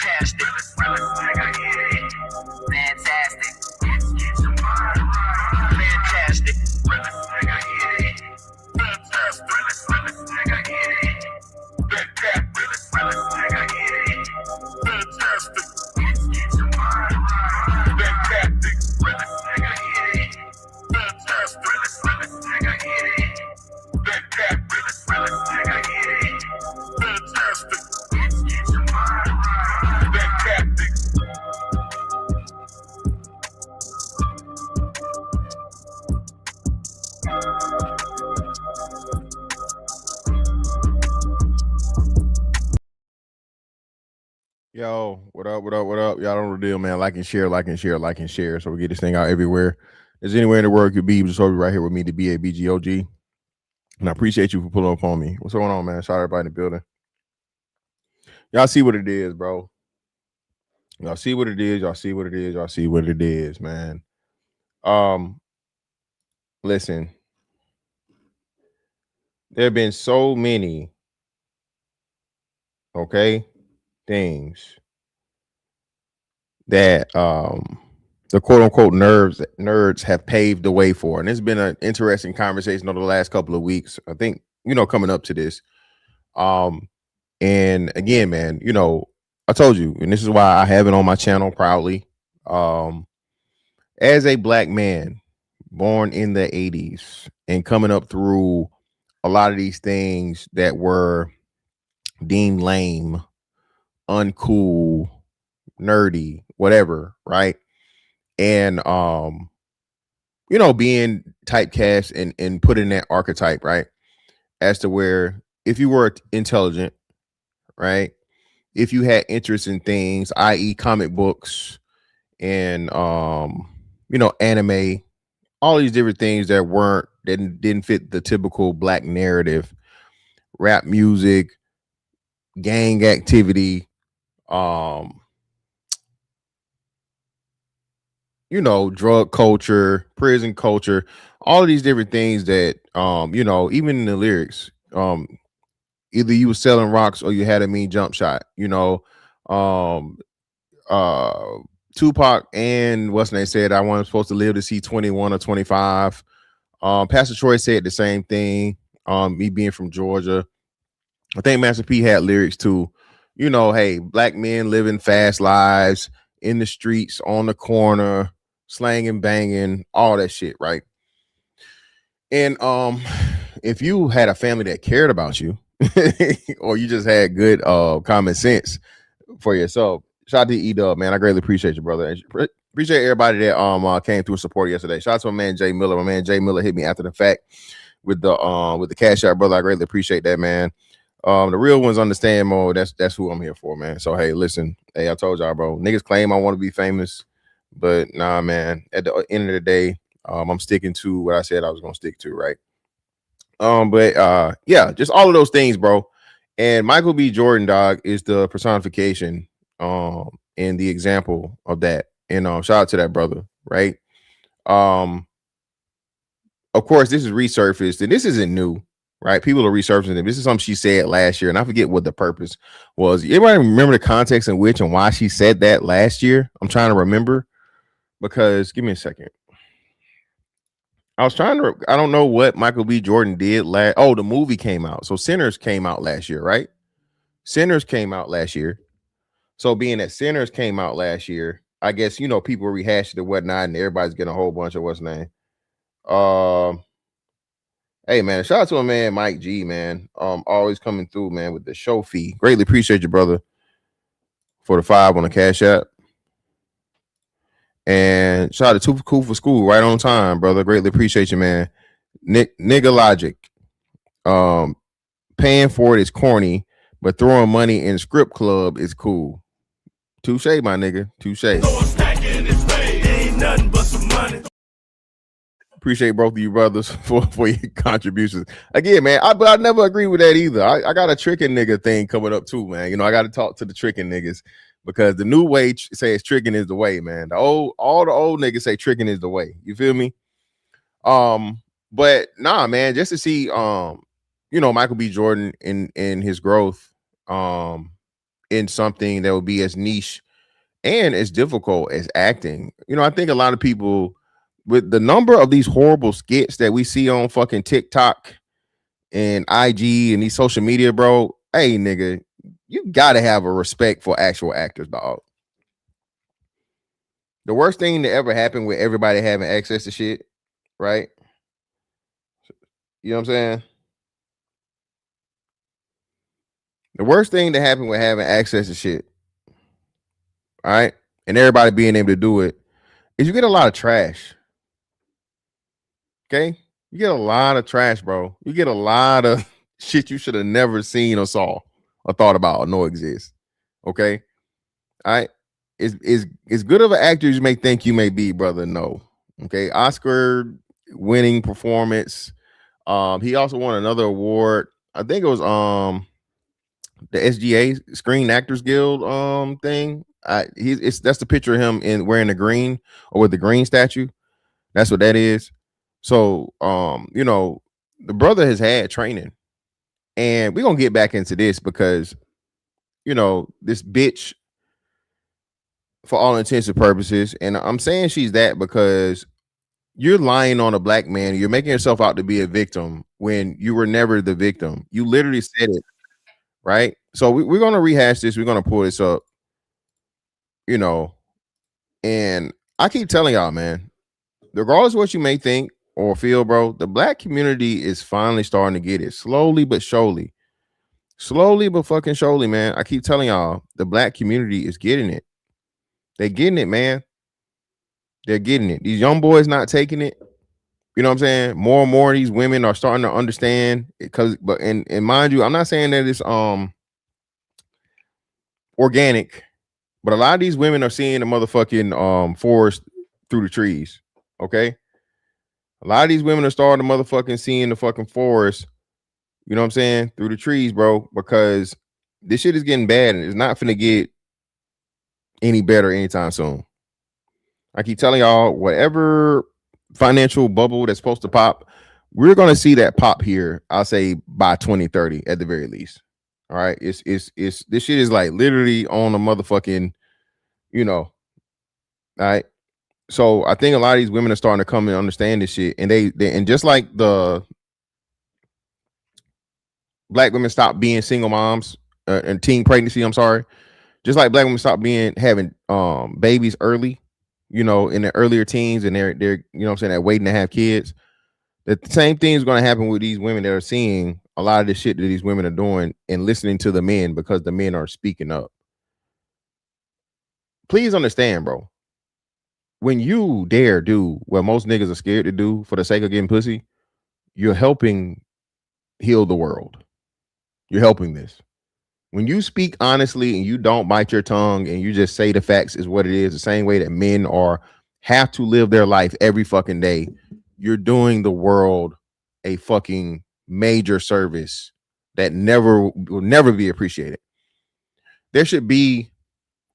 Fantastic. Fantastic. Fantastic. Yo, what up, what up, what up? Y'all don't know the deal, man. Like and share, like and share, like and share. So we get this thing out everywhere. There's anywhere in the world you could be, just over right here with me, the BABGOG. And I appreciate you for pulling up on me. What's going on, man? Shout out everybody in the building. Y'all see what it is, bro. Y'all see what it is. Y'all see what it is. Y'all see what it is, man. Listen. There have been so many, things that the quote unquote nerds have paved the way for. And it's been an interesting conversation over the last couple of weeks. I think, coming up to this. And again, man, I told you, and this is why I have it on my channel proudly. As a black man born in the 80s and coming up through a lot of these things that were deemed lame, uncool, nerdy, whatever, right? And being typecast and put in that archetype, right? As to where if you were intelligent, right? If you had interest in things, i.e. comic books and anime, all these different things that didn't fit the typical black narrative, rap music, gang activity, drug culture, prison culture, all of these different things that, even in the lyrics, either you were selling rocks or you had a mean jump shot, Tupac and what's name said, I wasn't supposed to live to see 21 or 25. Pastor Troy said the same thing. Me being from Georgia, I think Master P had lyrics too. Hey, black men living fast lives in the streets, on the corner, slanging, banging, all that shit, right? And if you had a family that cared about you, or you just had good common sense for yourself, shout out to E-Dub, man. I greatly appreciate you, brother. Appreciate everybody that came through and supported yesterday. Shout out to my man Jay Miller. My man Jay Miller hit me after the fact with the cash out, brother. I greatly appreciate that, man. The real ones understand more. That's who I'm here for, man. So hey, listen, hey, I told y'all, bro. Niggas claim I want to be famous, but nah, man. At the end of the day, I'm sticking to what I said I was gonna stick to, right? Yeah, just all of those things, bro. And Michael B. Jordan, dog, is the personification, and the example of that. And shout out to that brother, right? Of course, this is resurfaced, and this isn't new. Right, people are resurfacing it. This is something she said last year, and I forget what the purpose was. Everybody remember the context in which and why she said that last year? I'm trying to remember, because give me a second. I don't know what Michael B. Jordan did last. Oh, the movie came out. So Sinners came out last year, right? Sinners came out last year. So being that Sinners came out last year, I guess people rehashed it and whatnot, and everybody's getting a whole bunch of what's name. Hey man, shout out to my man Mike G, man. Always coming through, man, with the show fee. Greatly appreciate you, brother, for the 5 on the Cash App. And shout out to Too Cool for School, right on time, brother. Greatly appreciate you, man. Nigga Logic. Paying for it is corny, but throwing money in script club is cool. Touche, my nigga. Touche. Ain't nothing but some money. Appreciate both of you brothers for your contributions. Again, man, I never agree with that either. I got a tricking nigga thing coming up too, man. I got to talk to the tricking niggas, because the new way says tricking is the way, man. All the old niggas say tricking is the way. You feel me? But nah, man, just to see Michael B. Jordan in his growth, in in something that would be as niche and as difficult as acting. You know, I think a lot of people, with the number of these horrible skits that we see on fucking TikTok and IG and these social media, bro. Hey, nigga, you gotta have a respect for actual actors, dog. The worst thing that ever happened with everybody having access to shit, right? You know what I'm saying? The worst thing that happened with having access to shit, all right, and everybody being able to do it, is you get a lot of trash. Okay, you get a lot of trash, bro. You get a lot of shit you should have never seen or saw or thought about or know exists. Okay, all right. Is good of an actor as you may think you may be, brother. No. Okay, Oscar winning performance. He also won another award. I think it was the SGA Screen Actors Guild thing. That's the picture of him in wearing the green or with the green statue. That's what that is. So you know, the brother has had training. And we're gonna get back into this because you know, this bitch, for all intents and purposes, and I'm saying she's that because you're lying on a black man. You're making yourself out to be a victim when you were never the victim. You literally said it, right? So we're gonna rehash this. We're gonna pull this up, you know. And I keep telling y'all, man, regardless of what you may think or feel, bro, the black community is finally starting to get it slowly but surely. Slowly but fucking surely, man. I keep telling y'all, the black community is getting it. They're getting it, man. They're getting it. These young boys not taking it. You know what I'm saying? More and more of these women are starting to understand because, but and mind you, I'm not saying that it's organic, but a lot of these women are seeing the motherfucking forest through the trees. Okay. A lot of these women are starting to motherfucking seeing the fucking forest, you know what I'm saying, through the trees, bro, because this shit is getting bad and it's not finna get any better anytime soon. I keep telling y'all, whatever financial bubble that's supposed to pop, we're gonna see that pop here. I'll say by 2030 at the very least. All right, it's this shit is like literally on a motherfucking, you know. All right, so I think a lot of these women are starting to come and understand this shit, and they and just like the black women stop being single moms and teen pregnancy. I'm sorry, just like black women stop being having babies early, you know, in the earlier teens, and they're you know what I'm saying, they're waiting to have kids. The same thing is going to happen with these women that are seeing a lot of the shit that these women are doing and listening to the men because the men are speaking up. Please understand, bro. When you dare do what most niggas are scared to do for the sake of getting pussy, you're helping heal the world. You're helping this. When you speak honestly and you don't bite your tongue and you just say the facts is what it is, the same way that men are have to live their life every fucking day, you're doing the world a fucking major service that will never be appreciated. There should be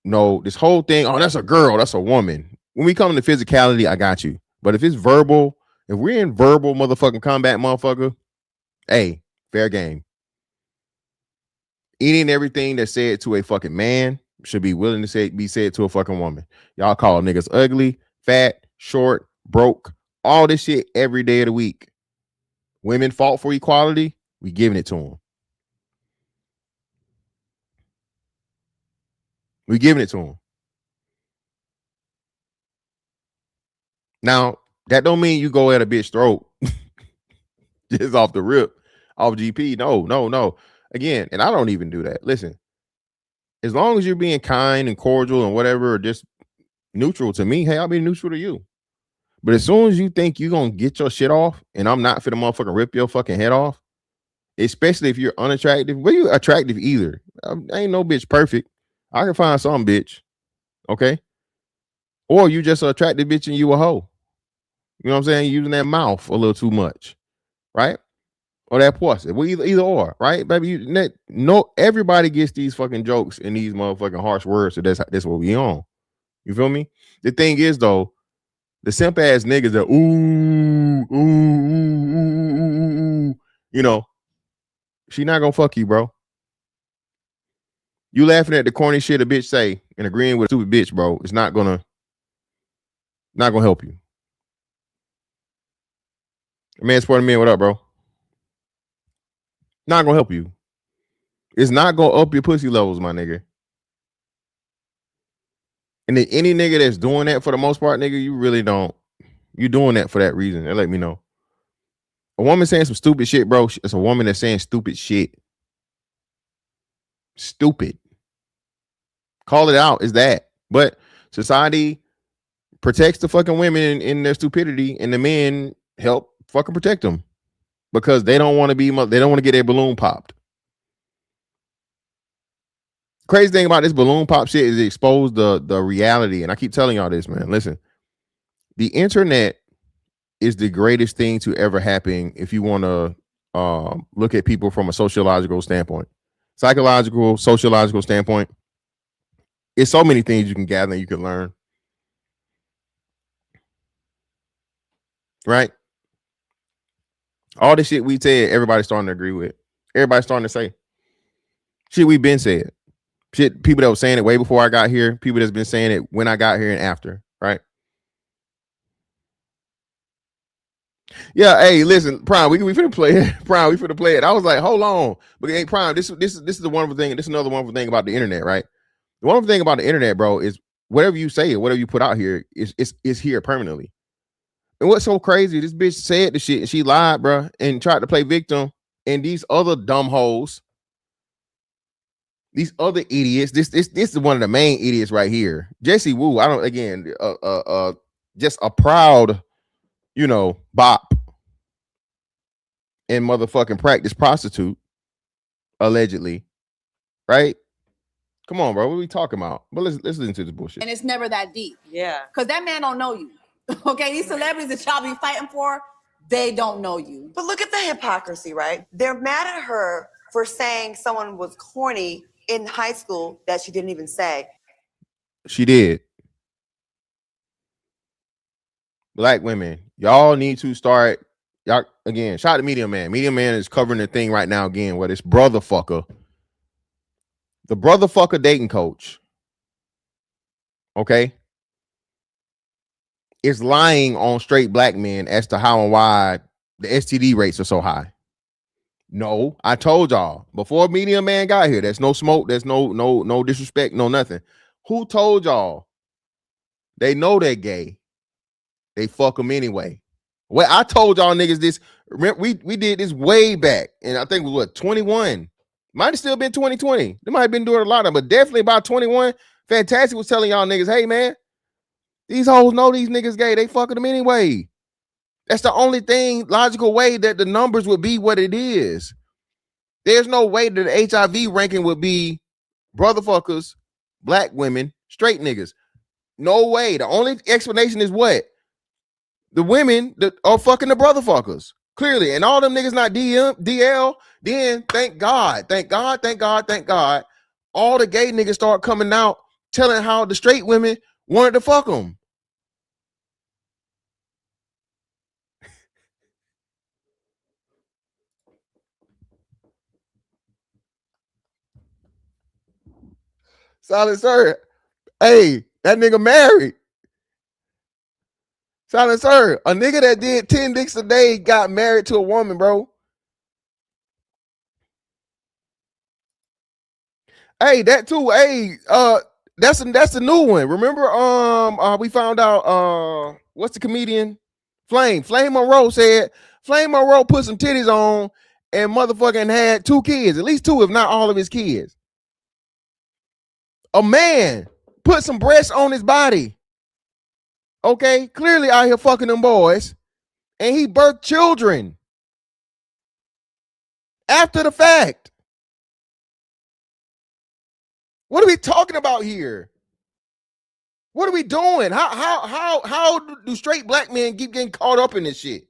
no this whole thing. Oh, that's a girl, that's a woman. When we come to physicality, I got you. But if it's verbal, if we're in verbal motherfucking combat, motherfucker, hey, fair game. Any and everything that's said to a fucking man should be willing to be said to a fucking woman. Y'all call niggas ugly, fat, short, broke, all this shit every day of the week. Women fought for equality, we giving it to them. We giving it to them. Now, that don't mean you go at a bitch throat just off the rip, off GP. No. Again, and I don't even do that. Listen, as long as you're being kind and cordial and whatever, or just neutral to me, hey, I'll be neutral to you. But as soon as you think you're gonna get your shit off, and I'm not for the motherfucking rip your fucking head off, especially if you're unattractive, well, you attractive either. Ain't no bitch perfect. I can find some bitch, okay? Or you just an attractive bitch and you a hoe. You know what I'm saying? Using that mouth a little too much, right? Or that pussy. Well, either or, right? Baby, no, everybody gets these fucking jokes and these motherfucking harsh words. So that's what we on. You feel me? The thing is though, the simp ass niggas that ooh, you know, she not gonna fuck you, bro. You laughing at the corny shit a bitch say and agreeing with a stupid bitch, bro, it's not gonna help you. Man, Sporting Man, what up, bro? Not gonna help you. It's not gonna up your pussy levels, my nigga. And then any nigga that's doing that for the most part, nigga, you really don't. You doing that for that reason. And let me know. A woman saying some stupid shit, bro. It's a woman that's saying stupid shit. Stupid. Call it out. Is that? But society protects the fucking women in their stupidity, and the men help fucking protect them because they don't want to be. They don't want to get their balloon popped. Crazy thing about this balloon pop shit is it exposed the reality, and I keep telling y'all this, man. Listen, the internet is the greatest thing to ever happen if you want to look at people from a sociological standpoint, psychological, sociological standpoint. It's so many things you can gather and you can learn. Right? All the shit we said, everybody's starting to agree with. Everybody's starting to say shit we've been said. Shit, people that were saying it way before I got here, people that's been saying it when I got here and after, right? Yeah, hey, listen, Prime, we finna play it. Prime, we finna play it. I was like, hold on. But hey, Prime, this is the wonderful thing. This is another wonderful thing about the internet, right? The wonderful thing about the internet, bro, is whatever you say or whatever you put out here is here permanently. And what's so crazy, this bitch said the shit and she lied, bro, and tried to play victim. And these other dumb hoes, these other idiots, this is one of the main idiots right here. Jesse Wu, I don't, again, just a proud, bop and motherfucking practice prostitute, allegedly, right? Come on, bro. What are we talking about? But let's listen to this bullshit. And it's never that deep. Yeah. Because that man don't know you. Okay, these celebrities that y'all be fighting for, they don't know you. But look at the hypocrisy, right? They're mad at her for saying someone was corny in high school that she didn't even say. She did. Black women, y'all need to start. Y'all again. Shout out to Media Man. Media Man is covering the thing right now again. Where this brother fucker, the brother fucker dating coach, okay, is lying on straight black men as to how and why the STD rates are so high. No, I told y'all before Media Man got here. There's no smoke. There's no disrespect. No nothing. Who told y'all? They know they're gay. They fuck them anyway. Well, I told y'all niggas this. We did this way back, and I think it was what 21. Might have still been 2020. They might have been doing a lot of, but definitely about 21. Fantastic was telling y'all niggas, hey man, these hoes know these niggas gay. They fucking them anyway. That's the only thing logical way that the numbers would be what it is. There's no way that the HIV ranking would be brotherfuckers, black women, straight niggas. No way. The only explanation is what? The women that are fucking the brotherfuckers. Clearly. And all them niggas not DL. Then thank God. All the gay niggas start coming out telling how the straight women wanted to fuck them. Silent sir. Hey, that nigga married. Silent sir. A nigga that did 10 dicks a day got married to a woman, bro. Hey, that too. Hey, that's the new one. Remember, we found out what's the comedian? Flame Monroe said Flame Monroe put some titties on and motherfucking had 2 kids, at least 2, if not all of his kids. A man put some breasts on his body. Okay, clearly out here fucking them boys, and he birthed children after the fact. What are we talking about here? What are we doing? How do straight black men keep getting caught up in this shit?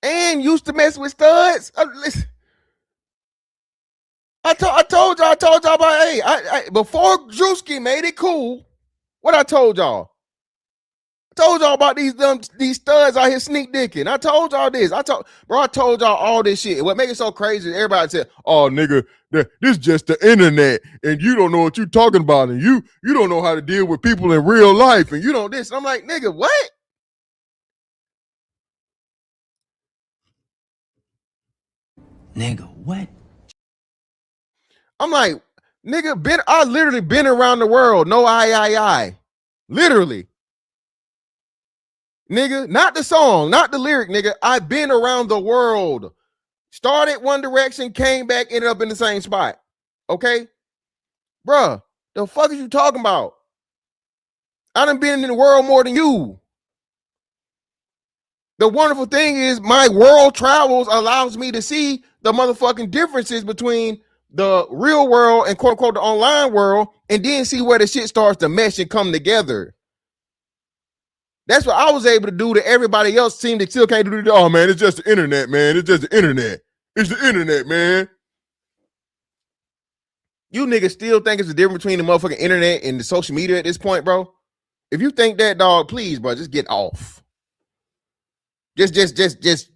And used to mess with studs. Listen, I told y'all about, hey, before Drewski made it cool, what I told y'all. I told y'all about these studs out here sneak dicking. I told y'all this. I told y'all all this shit. What makes it so crazy is everybody said, "Oh, nigga, this is just the internet, and you don't know what you're talking about, and you don't know how to deal with people in real life, and you don't this." And I'm like, nigga, what? Nigga, what? I'm like, nigga, I literally been around the world. No, I. Literally. Nigga, not the song, not the lyric, nigga. I've been around the world. Started one direction, came back, ended up in the same spot. Okay? Bruh, the fuck is you talking about? I done been in the world more than you. The wonderful thing is my world travels allows me to see the motherfucking differences between the real world and quote unquote the online world, and then see where the shit starts to mesh and come together. That's what I was able to do that everybody else seemed to still can't do. Oh man, it's just the internet, man. It's just the internet. It's the internet, man. You niggas still think it's the difference between the motherfucking internet and the social media at this point, bro? If you think that, dog, please, bro, just get off. Just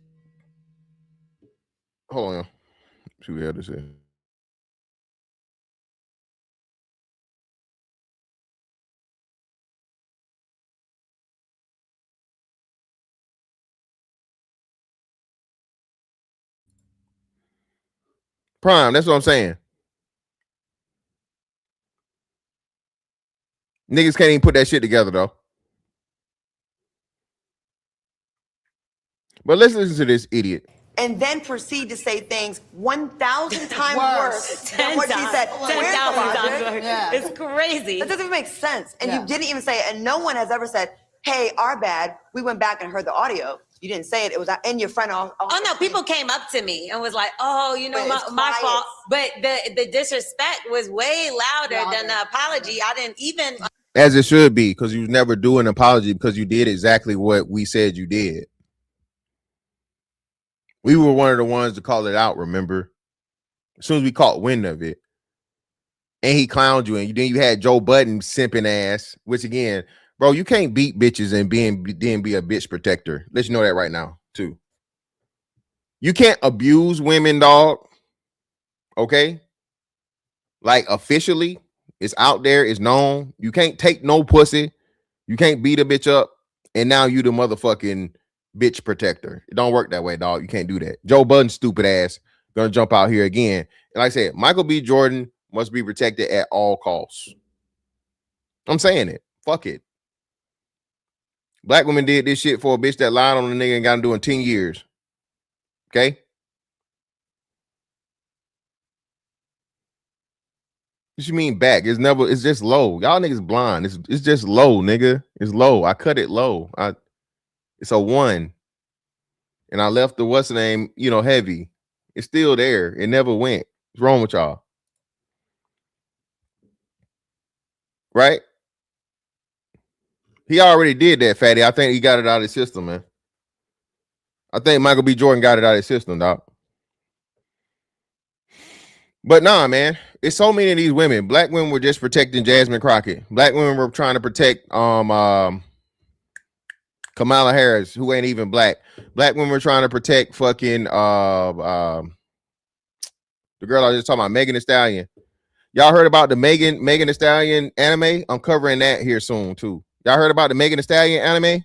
hold on. See what this is. Prime, that's what I'm saying. Niggas can't even put that shit together, though. But let's listen to this idiot. And then proceed to say things 1,000 times worse than what she said. 10,000 times worse. Yeah. It's crazy. That doesn't even make sense. And Yeah. you didn't even say it. And no one has ever said, hey, our bad. We went back and heard the audio. You didn't say it. It was in your friend. Oh no, people came up to me and was like, "Oh, you know, But it's my quiet. fault." But the disrespect was way louder than the apology. I didn't even. As it should be, because you never do an apology because you did exactly what we said you did. We were one of the ones to call it out, remember? As soon as we caught wind of it. And he clowned you, and then you had Joe Budden simping ass, which again, bro, you can't beat bitches and then be a bitch protector. Let you know that right now, too. You can't abuse women, dog. Okay? Like, officially, it's out there, it's known. You can't take no pussy. You can't beat a bitch up, and now you the motherfucking bitch protector. It don't work that way, dog. You can't do that. Joe Budden, stupid ass, gonna jump out here again. And like I said, Michael B. Jordan must be protected at all costs. I'm saying it. Fuck it. Black women did this shit for a bitch that lied on the nigga and got him doing 10 years. Okay? What you mean back? It's just low. Y'all niggas blind. It's just low, nigga. It's low. I cut it low. It's a 1. And I left the what's the name, heavy. It's still there. It never went. What's wrong with y'all? Right? He already did that, fatty. I think he got it out of his system, man. I think Michael B. Jordan got it out of his system, dog. But nah, man. It's so many of these women. Black women were just protecting Jasmine Crockett. Black women were trying to protect Kamala Harris, who ain't even black. Black women were trying to protect fucking the girl I was just talking about, Megan Thee Stallion. Y'all heard about the Megan Thee Stallion anime? I'm covering that here soon too. Y'all heard about the Megan Thee Stallion anime?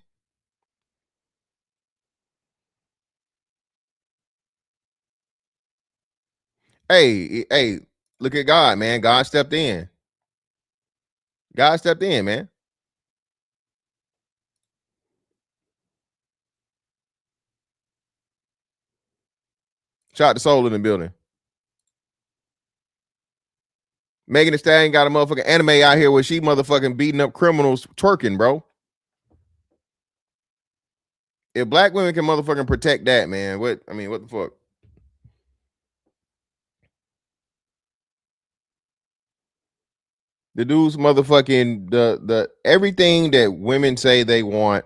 Hey, look at God, man. God stepped in. God stepped in, man. Shout to Soul in the building. Megan Thee Stallion got a motherfucking anime out here where she motherfucking beating up criminals twerking, bro. If black women can motherfucking protect that, man, what the fuck? The dude's motherfucking the everything that women say they want,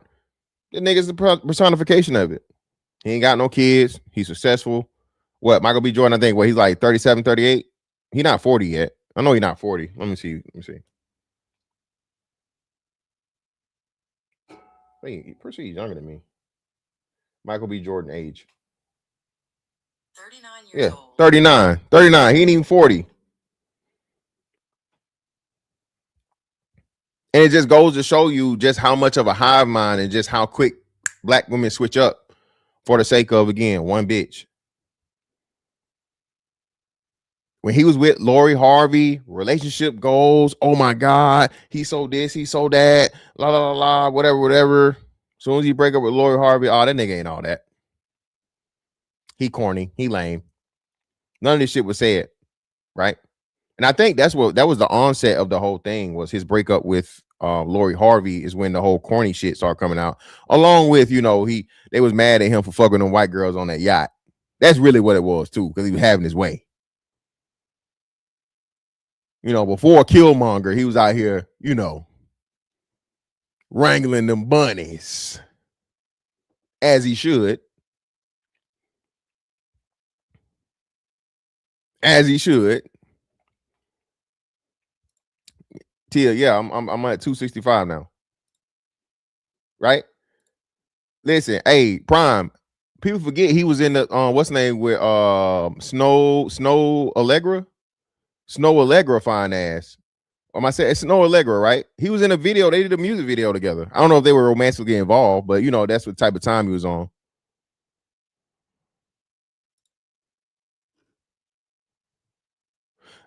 the nigga's the personification of it. He ain't got no kids. He's successful. What, Michael B. Jordan, I think, he's like 37, 38? He's not 40 yet. I know he's not 40. Let me see. Wait, Percy's younger than me. Michael B. Jordan age. 39 years old. 39. 39. He ain't even 40. And it just goes to show you just how much of a hive mind and just how quick black women switch up for the sake of, again, one bitch. When he was with Lori Harvey, relationship goals. Oh my God, he so this, he so that, la la la la, whatever. As soon as he break up with Lori Harvey, oh, that nigga ain't all that. He corny, he lame. None of this shit was said, right? And I think that was the onset of the whole thing, was his breakup with Lori Harvey is when the whole corny shit started coming out. Along with, they was mad at him for fucking them white girls on that yacht. That's really what it was too, because he was having his way. Before Killmonger, he was out here, wrangling them bunnies. As he should. As he should. Tia, yeah, I'm at 265 now. Right? Listen, hey, Prime. People forget he was in the what's the name with Snow Allegra? Snow Allegra fine ass. I said it's Snow Allegra, right? He was in a video. They did a music video together. I don't know if they were romantically involved, but that's what type of time he was on.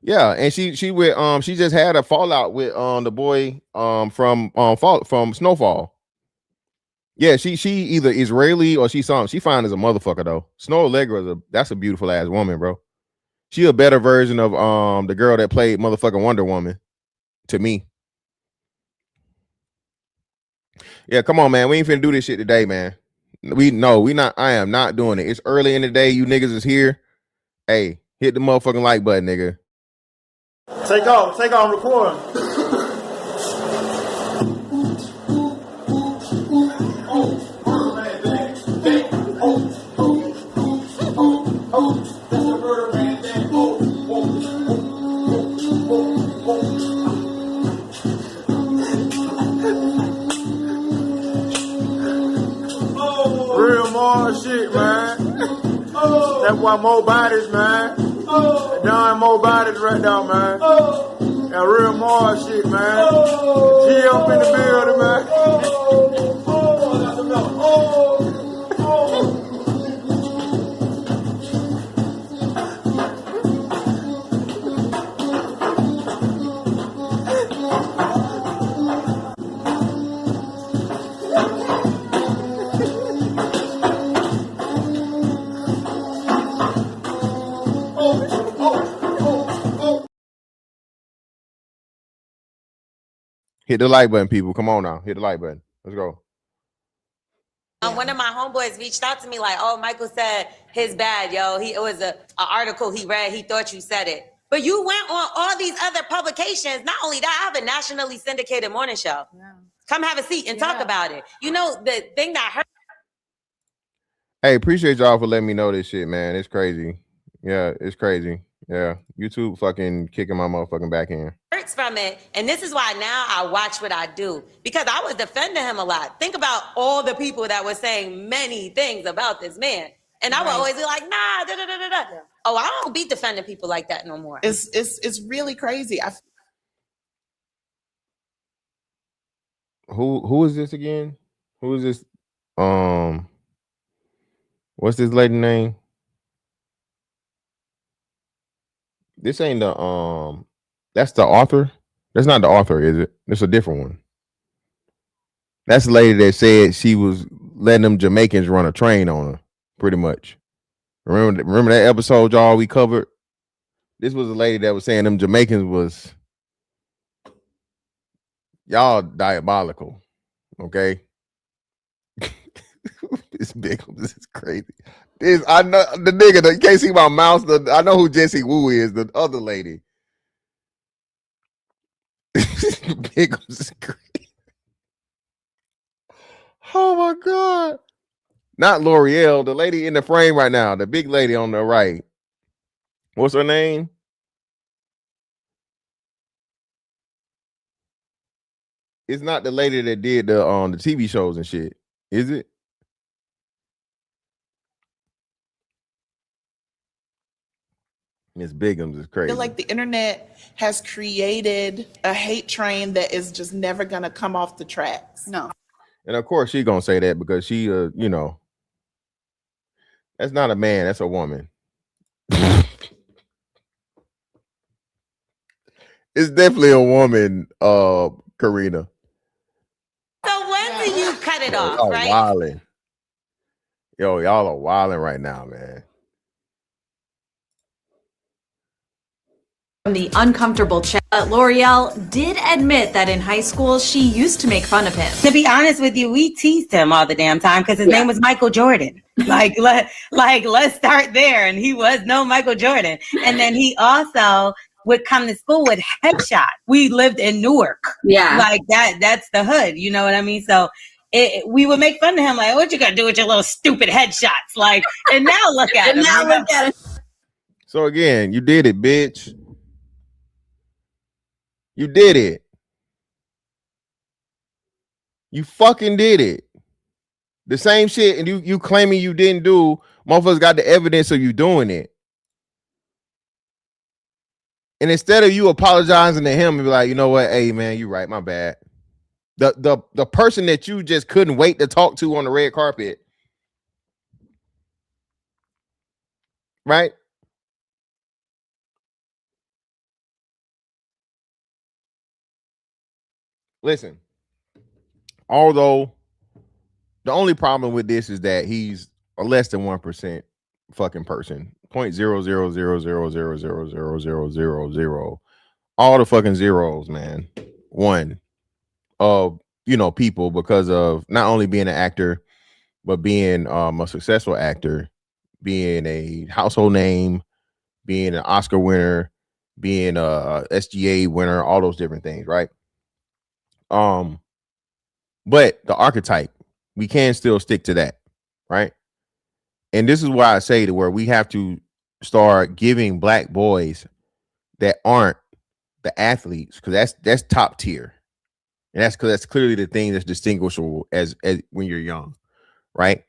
Yeah, and she just had a fallout with the boy from Snowfall. Yeah, she either Israeli or she fine as a motherfucker though. Snow Allegra that's a beautiful ass woman, bro. She a better version of the girl that played motherfucking Wonder Woman to me. Yeah, come on, man. We ain't finna do this shit today, man. I am not doing it. It's early in the day. You niggas is here. Hey, hit the motherfucking like button, nigga. Take off, record. Real more shit, man. That's why more bodies, man. Done more bodies right now, man. That real more shit, man. G up in the building, man. Hit the like button, people. Come on now. Hit the like button. Let's go. One of my homeboys reached out to me like, oh, Michael said his bad, yo. It was an article he read. He thought you said it. But you went on all these other publications. Not only that, I have a nationally syndicated morning show. Yeah. Come have a seat and talk about it. The thing that hurt. Hey, appreciate y'all for letting me know this shit, man. It's crazy. Yeah, it's crazy. Yeah, YouTube fucking kicking my motherfucking back in. Hurts from it, and this is why now I watch what I do, because I was defending him a lot. Think about all the people that were saying many things about this man, and I would always be like, nah, da da da da da. Yeah. Oh, I don't be defending people like that no more. It's really crazy. Who is this again? Who is this? What's this lady name? This ain't the that's the author. That's not the author, is it? It's a different one. That's the lady that said she was letting them Jamaicans run a train on her, pretty much. Remember that episode, y'all, we covered? This was a lady that was saying them Jamaicans was y'all diabolical. Okay. This big, this is crazy. I know the nigga that you can't see my mouse. I know who Jessie Wu is, the other lady. Big is crazy. Oh my God. Not L'Oreal, the lady in the frame right now, the big lady on the right. What's her name? It's not the lady that did the TV shows and shit, is it? Miss Bigums is I crazy. feel like the internet has created a hate train that is just never gonna come off the tracks. No. And of course she gonna say that because she you know, that's not a man, that's a woman. It's definitely a woman, Karina. So when do you cut it off, Y'all right? wilding. Yo, y'all are wilding right now, man. From the uncomfortable chat, L'Oreal did admit that in high school she used to make fun of him. To be honest with you, we teased him all the damn time because his name was Michael Jordan. Let's start there. And he was no Michael Jordan. And then he also would come to school with headshot. We lived in Newark. Yeah. Like that's the hood. You know what I mean? So we would make fun of him, like, what you gonna do with your little stupid headshots? Like, and now look at him. Now look at him. So again, you did it, bitch. You did it. You fucking did it. The same shit, and you claiming you didn't do. Motherfuckers got the evidence of you doing it. And instead of you apologizing to him and be like, you know what, hey man, you right, my bad. The person that you just couldn't wait to talk to on the red carpet, right? Listen, although the only problem with this is that he's a less than 1% fucking person. 0.00000000000. All the fucking zeros, man. One of people because of not only being an actor, but being a successful actor, being a household name, being an Oscar winner, being a SGA winner, all those different things, right? But the archetype, we can still stick to that, right? And this is why I say to where we have to start giving black boys that aren't the athletes, because that's top tier. And that's because that's clearly the thing that's distinguishable as when you're young, right?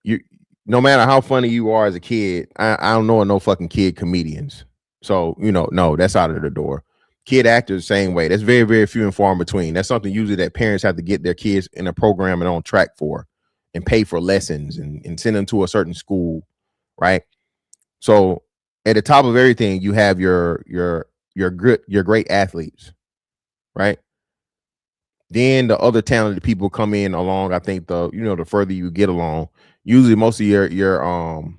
You no matter how funny you are as a kid, I don't know no fucking kid comedians. So, no, that's out of the door. Kid actors, same way. That's very, very few and far in between. That's something usually that parents have to get their kids in a program and on track for and pay for lessons and send them to a certain school, right? So at the top of everything, you have your great athletes, right? Then the other talented people come in along. I think the further you get along, usually most of your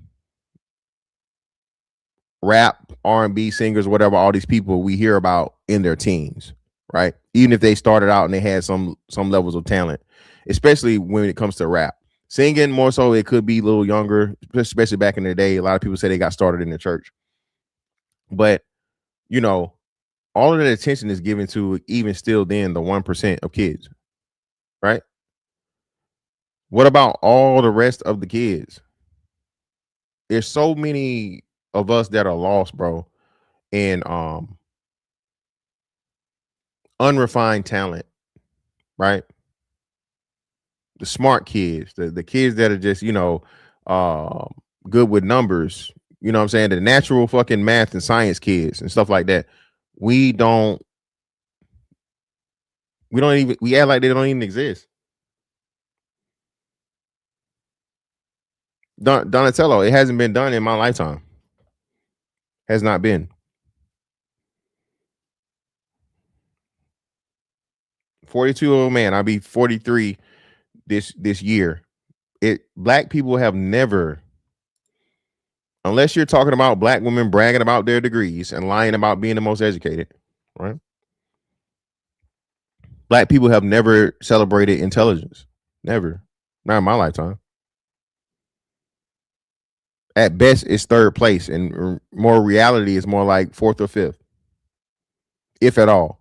rap, R&B singers, whatever, all these people we hear about in their teens, right? Even if they started out and they had some levels of talent, especially when it comes to rap. Singing more so, it could be a little younger, especially back in the day. A lot of people say they got started in the church. But, all of that attention is given to even still then the 1% of kids, right? What about all the rest of the kids? There's so many of us that are lost, bro, in unrefined talent, right? The smart kids, the kids that are just, good with numbers, you know what I'm saying? The natural fucking math and science kids and stuff like that. We act like they don't even exist. Donatello, it hasn't been done in my lifetime. Has not been. 42-year-old man. I'll be 43 this year. Black people have never, unless you're talking about black women bragging about their degrees and lying about being the most educated, right? Black people have never celebrated intelligence. Never. Not in my lifetime. At best, it's third place, and more reality is more like fourth or fifth, if at all.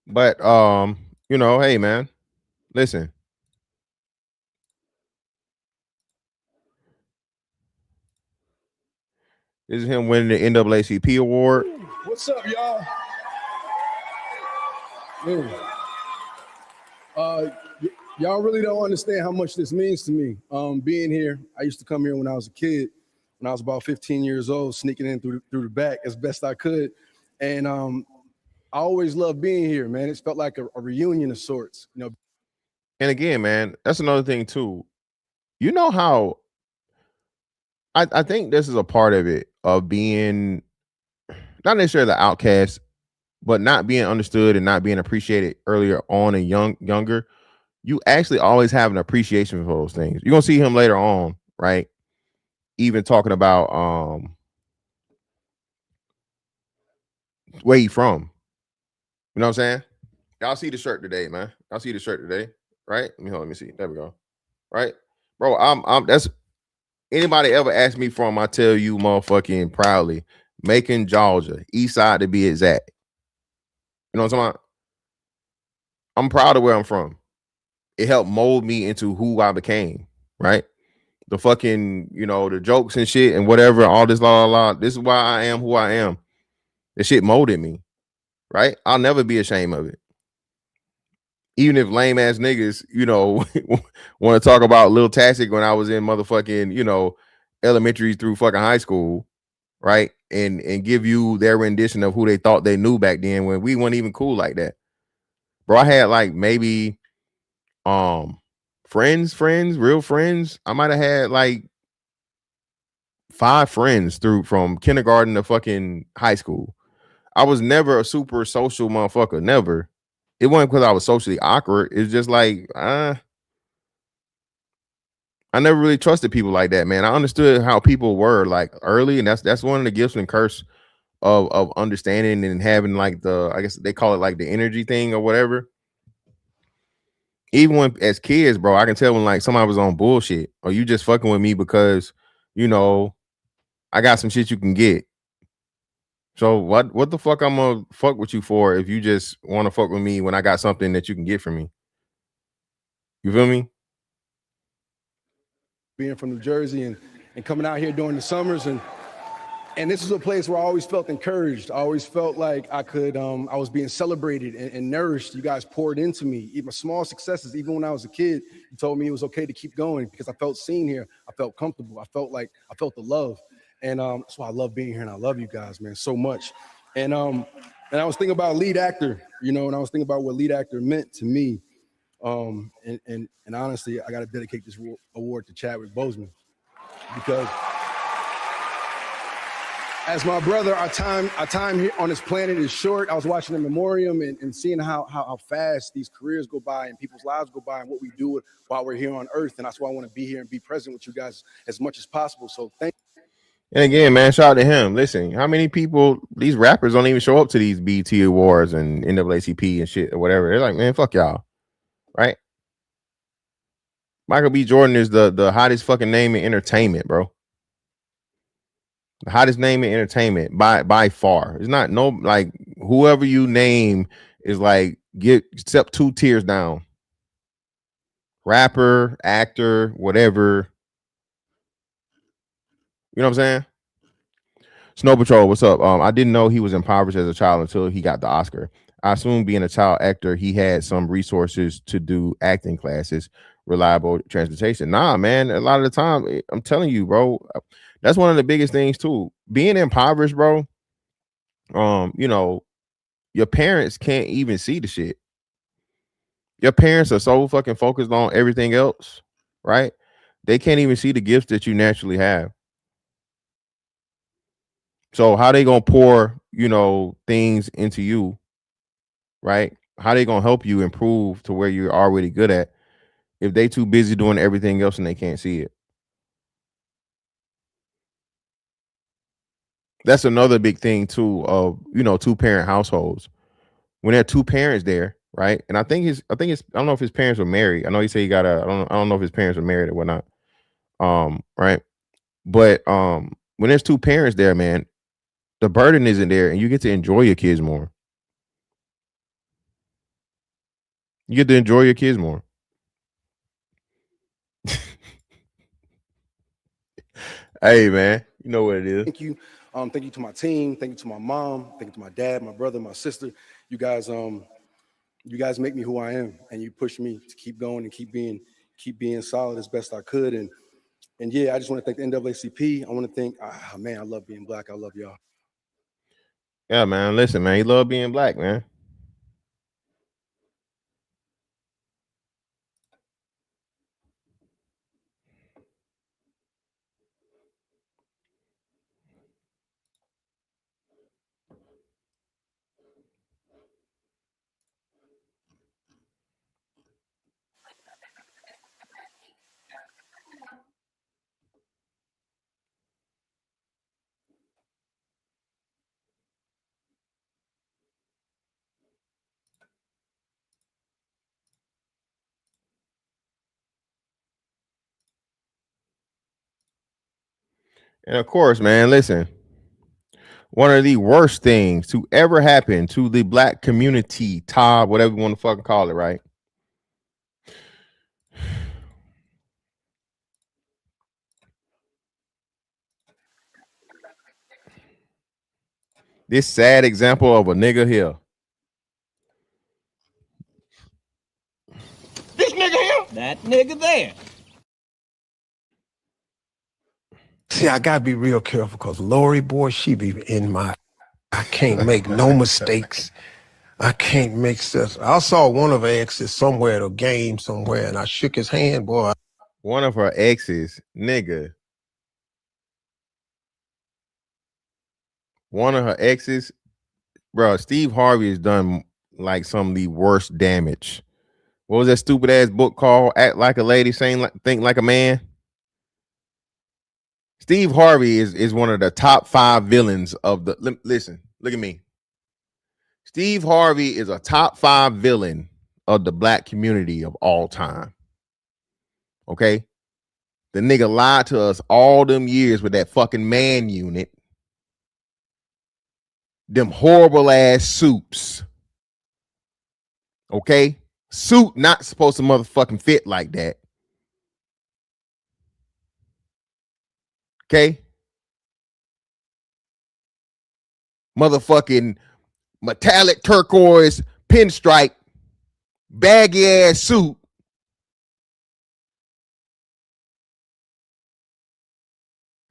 But you know, hey man, listen. This is him winning the NAACP award. What's up, y'all? Y'all really don't understand how much this means to me. Being here, I used to come here when I was a kid, when I was about 15 years old, sneaking in through the back as best I could. And I always loved being here, man. It's felt like a reunion of sorts, you know. And again, man, that's another thing too. You know how I think this is a part of it, of being not necessarily the outcast, but not being understood and not being appreciated earlier on and younger. You actually always have an appreciation for those things. You're gonna see him later on, right? Even talking about where he from. You know what I'm saying? Y'all see the shirt today, man. Y'all see the shirt today, right? Let me see. There we go. Right, bro. I'm that's anybody ever ask me from, I tell you motherfucking proudly, Macon, Georgia, east side to be exact. You know what I'm talking about? I'm proud of where I'm from. It helped mold me into who I became, right? The fucking, you know, the jokes and shit and whatever, all this la. This is why I am who I am. This shit molded me, right? I'll never be ashamed of it. Even if lame ass niggas, you know, want to talk about Lil Tastic when I was in motherfucking, you know, elementary through fucking high school, right? And give you their rendition of who they thought they knew back then when we weren't even cool like that. Bro, I had like maybe friends, real friends. I might have had like 5 friends from kindergarten to fucking high school. I was never a super social motherfucker, never. It wasn't because I was socially awkward. It's just like I never really trusted people like that, man. I understood how people were like early, and that's one of the gifts and curse of understanding and having like the, I guess they call it like the energy thing or whatever. Even when as kids, bro, I can tell when like somebody was on bullshit or you just fucking with me because, you know, I got some shit you can get. So what the fuck I'm gonna fuck with you for if you just want to fuck with me when I got something that you can get from me? You feel me? Being from New Jersey and coming out here during the summers, and this is a place where I always felt encouraged. I always felt like I could, I was being celebrated and nourished. You guys poured into me, even small successes. Even when I was a kid, you told me it was okay to keep going because I felt seen here. I felt comfortable. I felt the love. And that's why I love being here, and I love you guys, man, so much. And I was thinking about lead actor, you know, and I was thinking about what lead actor meant to me. And honestly, I got to dedicate this award to Chadwick Boseman because as my brother, our time here on this planet is short. I was watching the memoriam and seeing how fast these careers go by and people's lives go by and what we do while we're here on Earth. And that's why I want to be here and be present with you guys as much as possible. So thank you. And again, man, shout out to him. Listen, how many people, these rappers don't even show up to these BT awards and NAACP and shit or whatever. They're like, man, fuck y'all. Right? Michael B. Jordan is the hottest fucking name in entertainment, bro. The hottest name in entertainment by far. It's not no, like, whoever you name is like except 2 tiers down. Rapper, actor, whatever. You know what I'm saying? Snow Patrol, what's up? I didn't know he was impoverished as a child until he got the Oscar. I assume being a child actor, he had some resources to do acting classes, reliable transportation. Nah, man, a lot of the time, I'm telling you, bro, that's one of the biggest things too. Being impoverished, bro, you know, your parents can't even see the shit. Your parents are so fucking focused on everything else, right? They can't even see the gifts that you naturally have. So how they gonna pour, you know, things into you, right? How they gonna help you improve to where you're already good at if they too busy doing everything else and they can't see it? That's another big thing too of, you know, 2-parent households. When there are 2 parents there, right? And I think I don't know if his parents were married. I know he said he got I don't know if his parents were married or whatnot. Right. But when there's 2 parents there, man, the burden isn't there and you get to enjoy your kids more. You get to enjoy your kids more. Hey, man, you know what it is. Thank you. Thank you to my team. Thank you to my mom. Thank you to my dad, my brother, my sister. You guys make me who I am, and you push me to keep going and keep being solid as best I could. And yeah, I just want to thank the NAACP. I want to thank, man, I love being black. I love y'all. Yeah, man. Listen, man, you love being black, man. And of course, man, listen, one of the worst things to ever happen to the black community, Todd, whatever you want to fucking call it, right? This sad example of a nigga here. This nigga here? That nigga there. See, I gotta be real careful because Lori, boy, she be in my. I can't make no mistakes. I can't make stuff. I saw one of her exes somewhere at a game somewhere, and I shook his hand, boy. One of her exes, nigga. One of her exes, bro. Steve Harvey has done like some of the worst damage. What was that stupid ass book called? Act Like a Lady, Think Like a Man. Steve Harvey is one of the top 5 villains of the. Listen, look at me. Steve Harvey is a top 5 villain of the black community of all time. Okay? The nigga lied to us all them years with that fucking man unit. Them horrible ass suits. Okay? Suit not supposed to motherfucking fit like that. Okay? Motherfucking metallic turquoise pinstripe baggy ass suit.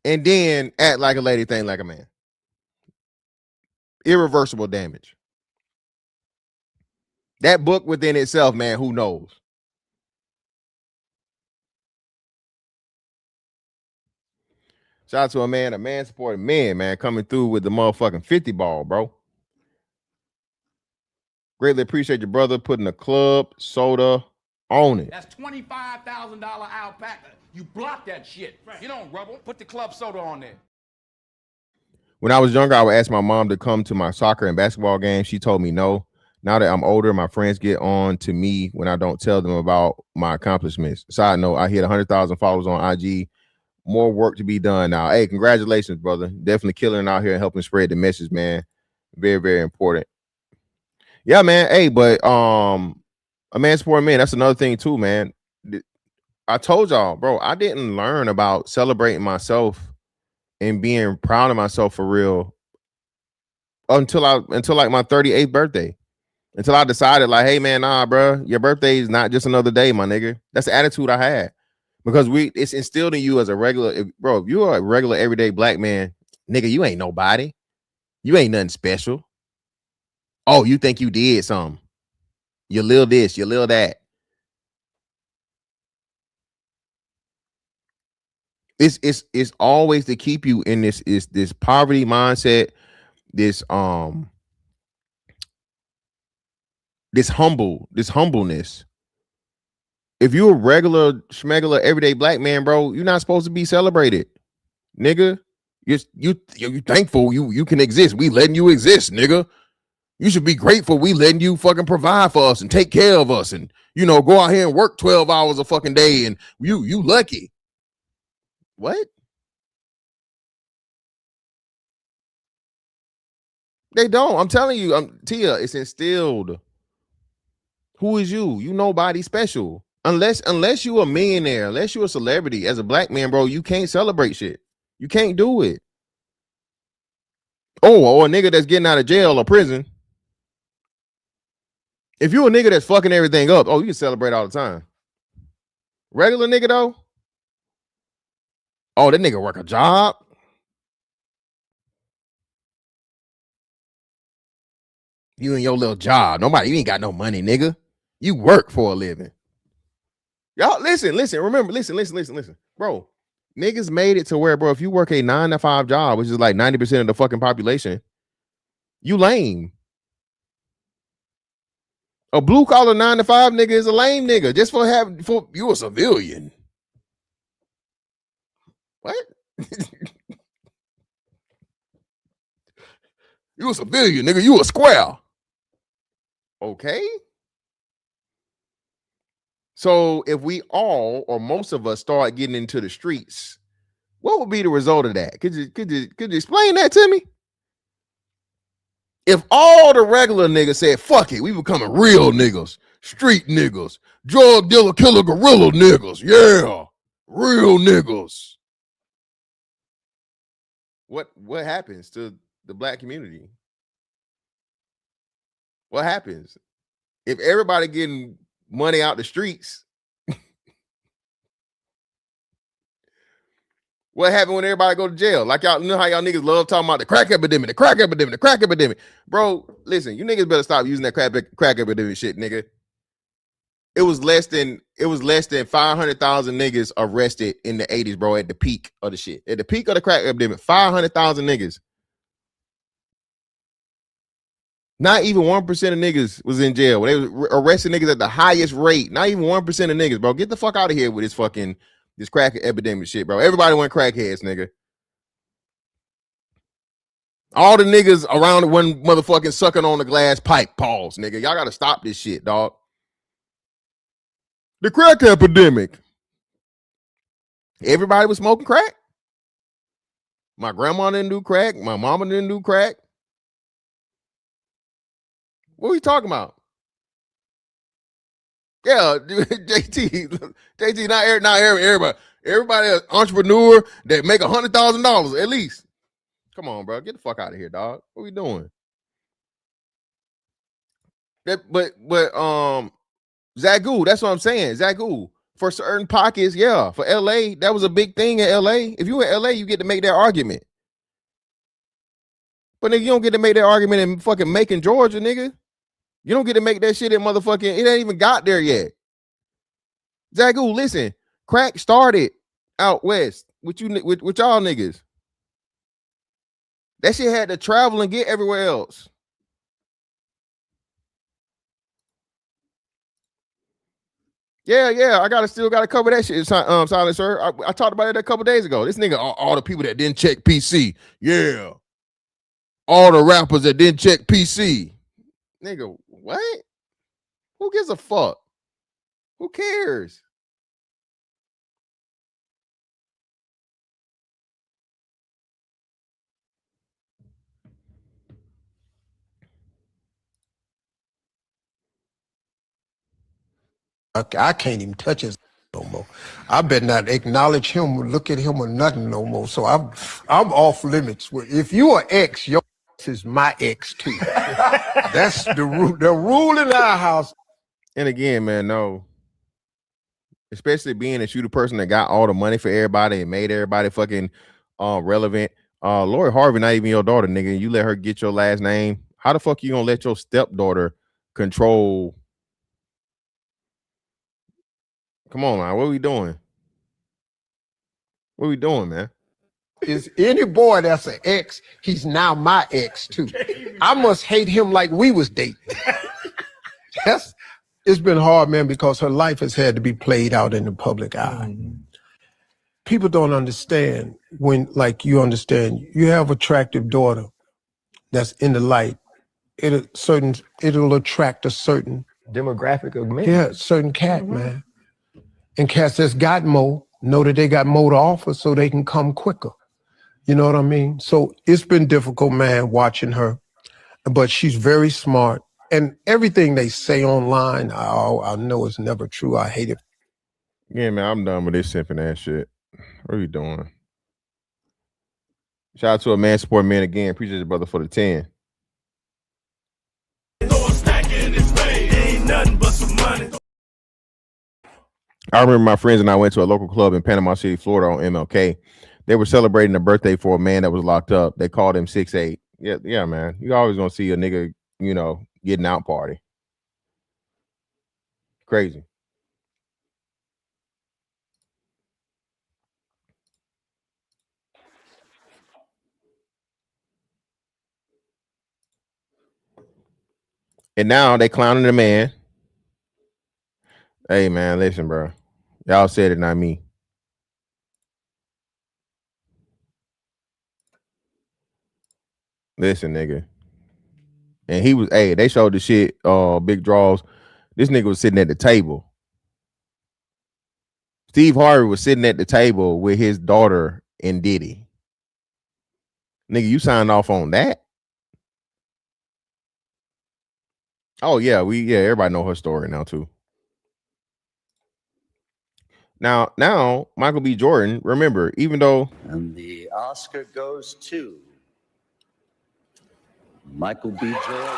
And then act like a lady, think like a man. Irreversible damage. That book within itself, man, who knows? Shout out to a man supporting men, man, coming through with the motherfucking 50 ball, bro. Greatly appreciate your brother putting a club soda on it. That's $25,000 alpaca. You block that shit. Right. You don't rubble. Put the club soda on there. When I was younger, I would ask my mom to come to my soccer and basketball games. She told me no. Now that I'm older, my friends get on to me when I don't tell them about my accomplishments. Side note, I hit 100,000 followers on IG. More work to be done now. Hey, congratulations, brother. Definitely killing out here and helping spread the message, man. Very, very important. Yeah, man. Hey, but a man supporting man, that's another thing too, man. I told y'all, bro, I didn't learn about celebrating myself and being proud of myself for real until like my 38th birthday. Until I decided, like, hey man, nah, bro, your birthday is not just another day, my nigga. That's the attitude I had. Because it's instilled in you as a regular, bro. If you're a regular everyday black man, nigga, you ain't nobody. You ain't nothing special. Oh, you think you did something. You little this, you little that. It's always to keep you in this poverty mindset, this humbleness. If you're a regular schmegular everyday black man, bro, you're not supposed to be celebrated, nigga. You thankful you can exist. We letting you exist, nigga. You should be grateful we letting you fucking provide for us and take care of us and, you know, go out here and work 12 hours a fucking day and you lucky. What? They don't. I'm telling you, Tia, it's instilled. Who is you? You nobody special. Unless you a millionaire, unless you a celebrity. As a black man, bro, you can't celebrate shit. You can't do it. Oh, or a nigga that's getting out of jail or prison. If you a nigga that's fucking everything up, oh, you can celebrate all the time. Regular nigga though, oh, that nigga work a job. You and your little job. Nobody, you ain't got no money, nigga. You work for a living. Y'all listen. Remember, listen. Bro, niggas made it to where, bro, if you work a 9-to-5 job, which is like 90% of the fucking population, you lame. A blue collar 9-to-5 nigga is a lame nigga just for you a civilian. What? You a civilian, nigga. You a square. Okay. So if we all or most of us start getting into the streets, what would be the result of that? Could you explain that to me? If all the regular niggas said, fuck it, we becoming real niggas, street niggas, drug dealer, killer, gorilla niggas, yeah, real niggas. What happens to the black community? What happens? If everybody getting money out the streets, what happened when everybody go to jail? Like y'all know how y'all niggas love talking about the crack epidemic. Bro, listen, you niggas better stop using that crack epidemic shit, nigga. It was less than 500,000 niggas arrested in the 80s, bro, at the peak of the shit. At the peak of the crack epidemic, 500,000 niggas. Not even 1% of niggas was in jail. They was arresting niggas at the highest rate. Not even 1% of niggas, bro. Get the fuck out of here with this crack epidemic shit, bro. Everybody went crackheads, nigga. All the niggas around one motherfucking sucking on the glass pipe. Pause, nigga. Y'all gotta stop this shit, dog. The crack epidemic. Everybody was smoking crack. My grandma didn't do crack. My mama didn't do crack. What are you talking about? Yeah, JT, not everybody. Everybody an entrepreneur that make $100,000 at least. Come on, bro. Get the fuck out of here, dog. What we doing? But Zagu, that's what I'm saying. Zagu, for certain pockets, yeah. For LA, that was a big thing in LA. If you in LA, you get to make that argument. But nigga, you don't get to make that argument in fucking Macon, Georgia, nigga. You don't get to make that shit in motherfucking, it ain't even got there yet. Zagu, listen, crack started out west with y'all niggas. That shit had to travel and get everywhere else. Yeah, I still gotta cover that shit, Silent Sir. I talked about it a couple days ago. This nigga, all the people that didn't check PC. Yeah. All the rappers that didn't check PC. Nigga, what? Who gives a fuck? Who cares? I can't even touch his no more. I better not acknowledge him or look at him or nothing no more. So I'm off limits. If you are ex, your ex is my ex too. That's the rule in our house. And again, man, no. Especially being that you the person that got all the money for everybody and made everybody fucking relevant. Lori Harvey not even your daughter, nigga. You let her get your last name. How the fuck you gonna let your stepdaughter control? Come on, man. What are we doing? What are we doing, man? Is any boy that's an ex, he's now my ex too. I must hate him like we was dating. It's been hard, man, because her life has had to be played out in the public eye. People don't understand when, like you understand, you have an attractive daughter that's in the light. It'll attract a certain demographic of men. Yeah, certain cat, man. And cats that's got more know that they got more to offer so they can come quicker. You know what I mean? So it's been difficult, man, watching her. But she's very smart. And everything they say online, I know it's never true. I hate it. Yeah, man, I'm done with this simping ass shit. What are you doing? Shout out to a man supporting men again. Appreciate your brother for the 10. I remember my friends and I went to a local club in Panama City, Florida on MLK. They were celebrating a birthday for a man that was locked up. They called him 6'8". Yeah, man. You always gonna see a nigga, getting out party. Crazy. And now they clowning the man. Hey, man, listen, bro. Y'all said it, not me. Listen, nigga. And he was, they showed the shit, big draws. This nigga was sitting at the table. Steve Harvey was sitting at the table with his daughter and Diddy. Nigga, you signed off on that? Oh, yeah, everybody know her story now, too. Now, Michael B. Jordan, remember, even though... And the Oscar goes to Michael B. Jordan.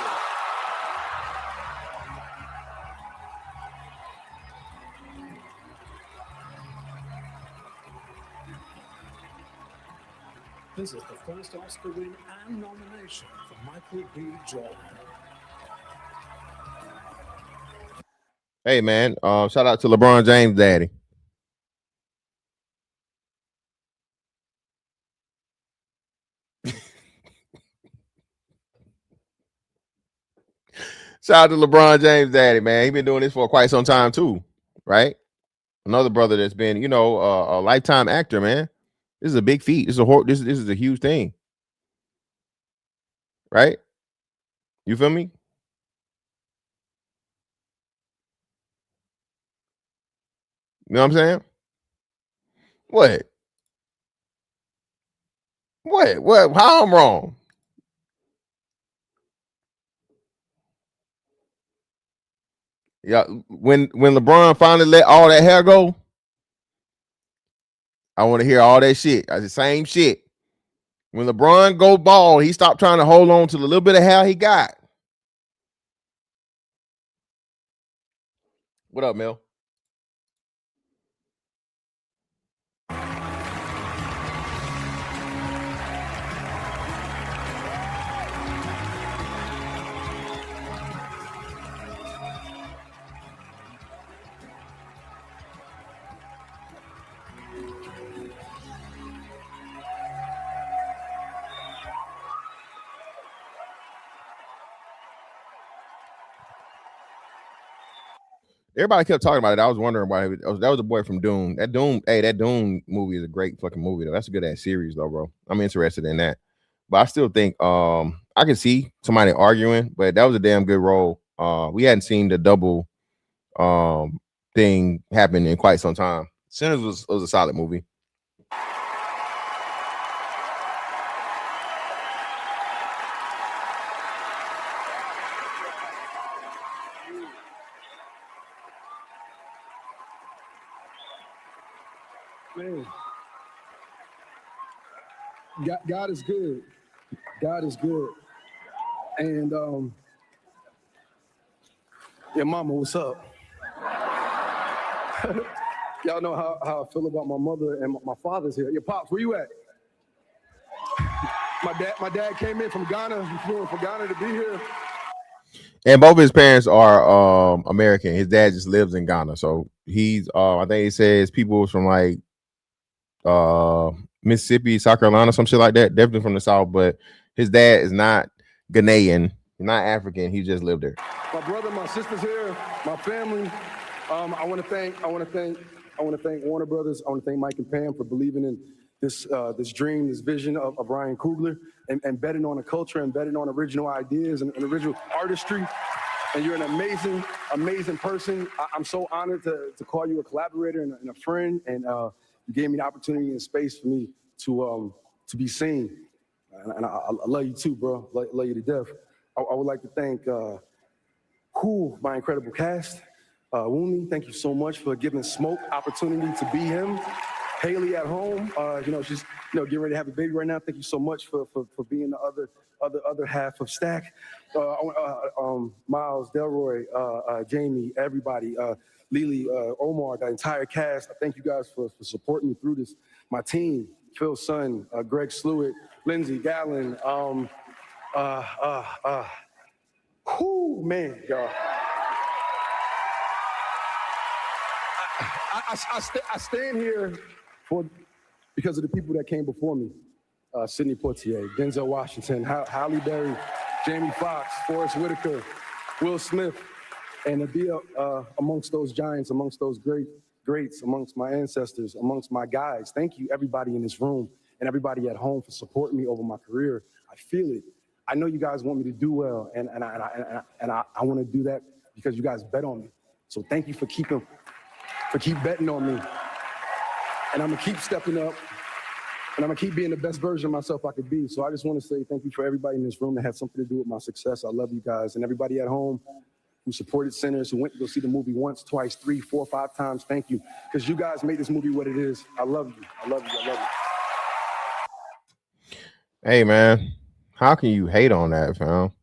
This is the first Oscar win and nomination for Michael B. Jordan. Hey, man, shout out to LeBron James' daddy. Shout out to LeBron James' daddy, man. He been doing this for quite some time, too, right? Another brother that's been, a lifetime actor, man. This is a big feat. This is a huge thing, right? You feel me? You know what I'm saying? What? How I'm wrong? Yeah, when LeBron finally let all that hair go, I want to hear all that shit. The same shit. When LeBron go bald, he stopped trying to hold on to the little bit of hair he got. What up, Mel? Everybody kept talking about it. I was wondering why. That was a boy from Dune. That Dune movie is a great fucking movie, though. That's a good ass series, though, bro. I'm interested in that. But I still think I can see somebody arguing, but that was a damn good role. We hadn't seen the double thing happen in quite some time. Sinners was a solid movie. Man, God is good. God is good. And yeah, mama, what's up? Y'all know how I feel about my mother and my father's here. Your pops, where you at? My dad came in from Ghana. He flew in from Ghana to be here. And both his parents are American. His dad just lives in Ghana, so he's I think he says people from like Mississippi, South Carolina, some shit like that. Definitely from the South, but his dad is not Ghanaian, not African. He just lived there. My brother, my sister's here, my family. I want to thank Warner Brothers. I want to thank Mike and Pam for believing in this dream, this vision of Ryan Coogler, and betting on a culture and betting on original ideas and original artistry. And you're an amazing, amazing person. I'm so honored to call you a collaborator and a friend. And you gave me the opportunity and space for me to be seen. And I love you too, bro. Love you to death. I would like to thank My incredible cast. Woomy, thank you so much for giving Smoke opportunity to be him. Haley at home, she's getting ready to have a baby right now. Thank you so much for being the other half of Stack. Miles, Delroy, Jamie, everybody, Lily, Omar, the entire cast. I thank you guys for supporting me through this. My team, Phil Sun, Greg Sluitt, Lindsey Gallen. Man, y'all. I stand here because of the people that came before me. Sidney Poitier, Denzel Washington, Halle Berry, Jamie Foxx, Forrest Whitaker, Will Smith, and to be amongst those giants, amongst those greats, amongst my ancestors, amongst my guys. Thank you, everybody in this room and everybody at home for supporting me over my career. I feel it. I know you guys want me to do well, and I want to do that because you guys bet on me. So thank you for keep betting on me. And I'm gonna keep stepping up, and I'm gonna keep being the best version of myself I could be. So I just want to say thank you for everybody in this room that had something to do with my success. I love you guys, and everybody at home who supported Sinners, who went to go see the movie once, twice, 3, 4, 5 times. Thank you, because you guys made this movie what it is. I love you. I love you. I love you. Hey, man. How can you hate on that, fam?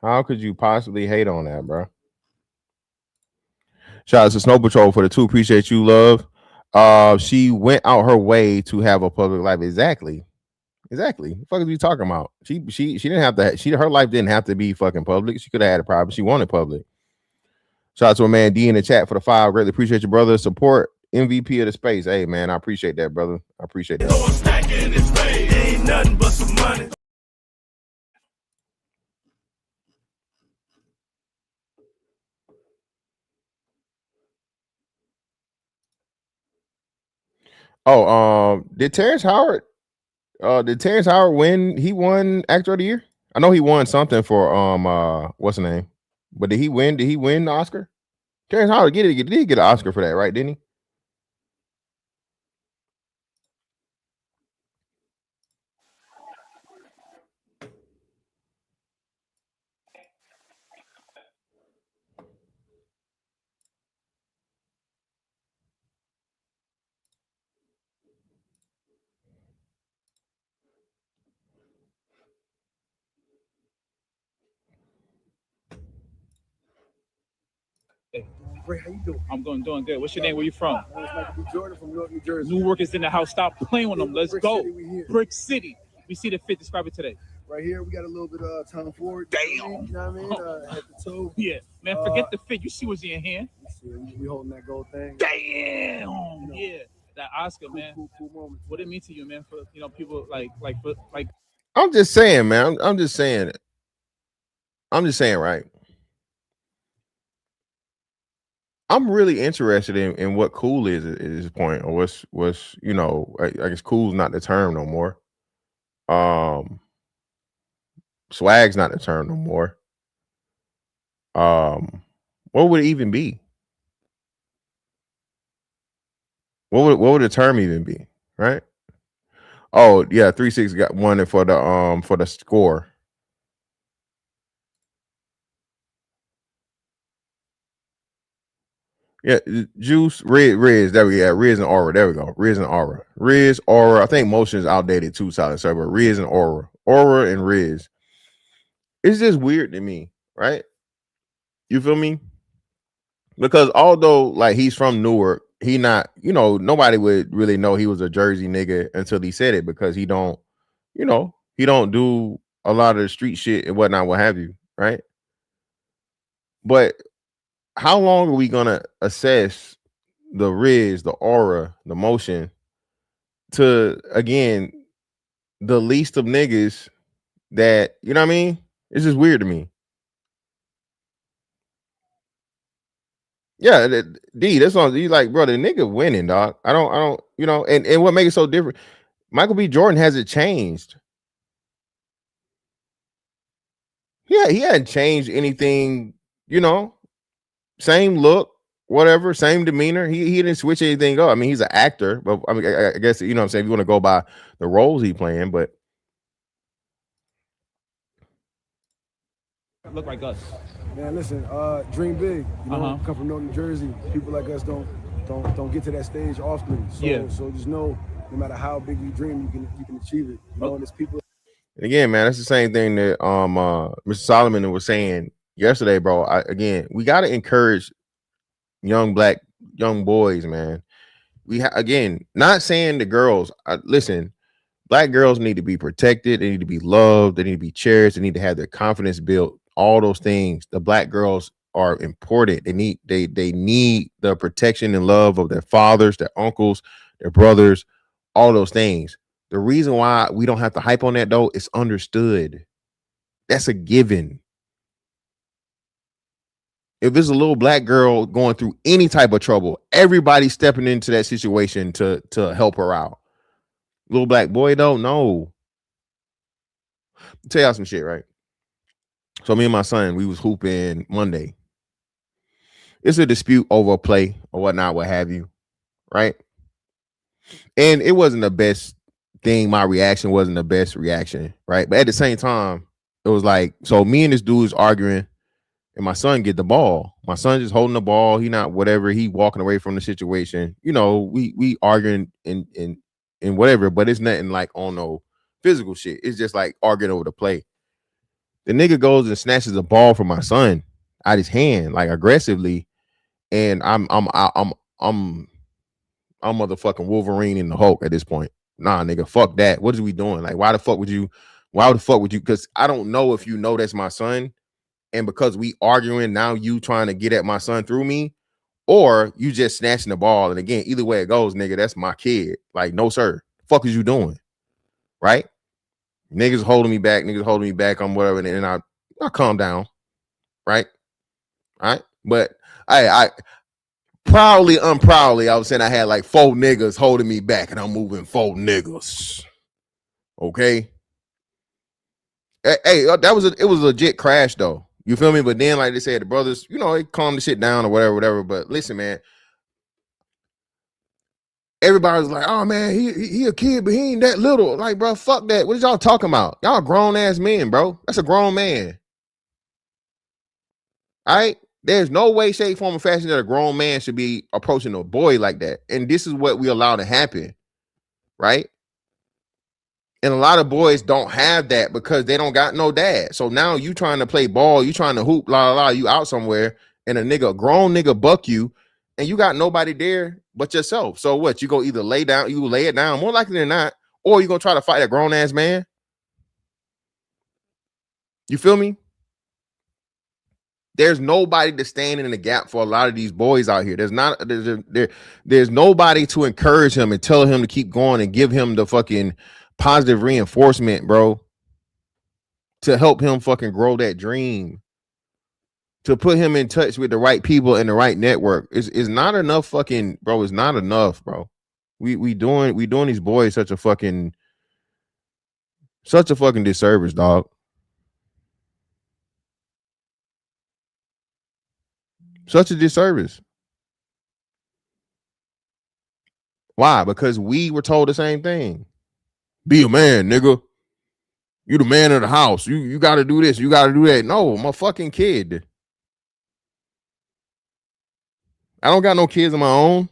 How could you possibly hate on that, bro? Shout out to Snow Patrol for the 2. Appreciate you, love. She went out her way to have a public life. Exactly. What the fuck are you talking about? She didn't have to. Her life didn't have to be fucking public. She could have had a private. She wanted public. Shout out to a man D in the chat for the 5. Greatly appreciate your brother. Support MVP of the space. Hey, man, I appreciate that, brother. I appreciate that. Ain't nothing but some money. Oh, did Terrence Howard win? He won Actor of the Year? I know he won something for what's the name? But did he win? Did he win the Oscar? Terrence Howard did he get an Oscar for that, right? Didn't he? Ray, how you doing? I'm doing good. What's your name? Where you from? My name's Michael B. Jordan from Newark, New Jersey. Newark is in the house. Stop playing with them. Let's go. Brick City. We see the fit. Describe it today. Right here, we got a little bit of Tom Ford. Damn. You know what I mean? At the toe. Yeah, man. Forget the fit. You see what's in your hand. We holding that gold thing. Damn. Yeah. That Oscar, man. Cool moment. What it mean to you, man? For people like. I'm just saying, man. I'm just saying it. I'm just saying, right? I'm really interested in what cool is at this point, or what's I guess cool's not the term no more. Swag's not the term no more. What would it even be? What would the term even be? Right? Oh yeah, 3-6 got one for the score. Yeah, Juice, Riz, there we go. Riz and Aura, there we go. Riz and Aura. Riz, Aura. I think motion is outdated too, Silent Server. Riz and Aura. Aura and Riz. It's just weird to me, right? You feel me? Because although like he's from Newark, he not, nobody would really know he was a Jersey nigga until he said it, because he don't do a lot of the street shit and whatnot, what have you, right? But how long are we gonna assess the Riz, the Aura, the motion to, again, the least of niggas that, you know what I mean? It's just weird to me. Yeah, D, that's on you, like, bro, the nigga winning, dog. I don't, and what makes it so different, Michael B. Jordan hasn't changed. Yeah, he hadn't changed anything, same look, whatever, same demeanor. He didn't switch anything up. I mean, he's an actor, but I mean, I guess, what I'm saying, if you want to go by the roles he playing, but look like us? Man, listen, dream big. You know, come from North New Jersey. People like us don't get to that stage often. So so just know, no matter how big you dream, you can achieve it. You know, and there's people. And again, man, that's the same thing that Mr. Solomon was saying yesterday, bro. We got to encourage young boys, man. Again, not saying the girls. Listen, black girls need to be protected. They need to be loved. They need to be cherished. They need to have their confidence built. All those things. The black girls are important. They need the protection and love of their fathers, their uncles, their brothers, all those things. The reason why we don't have to hype on that though is understood. That's a given. If there's a little black girl going through any type of trouble, everybody's stepping into that situation to help her out. Little black boy though, no. I'll tell y'all some shit, right? So me and my son, we was hooping Monday. It's a dispute over a play or whatnot, what have you, right? And it wasn't the best thing. My reaction wasn't the best reaction, right? But at the same time, it was like, so me and this dude is arguing, and my son get the ball. My son just holding the ball. He not whatever. He walking away from the situation. You know, we arguing in whatever, but it's nothing like on no physical shit. It's just like arguing over the play. The nigga goes and snatches the ball from my son out his hand, like aggressively, and I'm motherfucking Wolverine in the Hulk at this point. Nah, nigga, fuck that. What is we doing? Like, why the fuck would you? Because I don't know if you know that's my son, and because we arguing now, you trying to get at my son through me, or you just snatching the ball. And again, either way it goes, nigga, that's my kid. Like, no sir, fuck is you doing, right? Niggas holding me back. I'm whatever, and then I calm down, right? All right, but I unproudly, I was saying I had like 4 niggas holding me back, and I'm moving 4 niggas. Okay. Hey, it was a legit crash though. You feel me? But then, like they said, the brothers, you know, they calm the shit down or whatever. But listen, man, everybody was like, "Oh man, he a kid, but he ain't that little." Like, bro, fuck that. What is y'all talking about? Y'all grown ass men, bro. That's a grown man. All right. There's no way, shape, form, or fashion that a grown man should be approaching a boy like that. And this is what we allow to happen, right? And a lot of boys don't have that because they don't got no dad. So now you trying to play ball, you trying to hoop, you out somewhere, and a grown nigga buck you, and you got nobody there but yourself. So what? You go either lay it down, more likely than not, or you gonna try to fight a grown ass man. You feel me? There's nobody to stand in the gap for a lot of these boys out here. There's nobody to encourage him and tell him to keep going and give him the fucking positive reinforcement, bro, to help him fucking grow that dream, to put him in touch with the right people and the right network. Is not enough, fucking bro. It's not enough, bro. We doing these boys such a fucking disservice, dog. Such a disservice. Why? Because we were told the same thing. Be a man, nigga. You the man of the house. You got to do this. You got to do that. No, I'm a fucking kid. I don't got no kids of my own.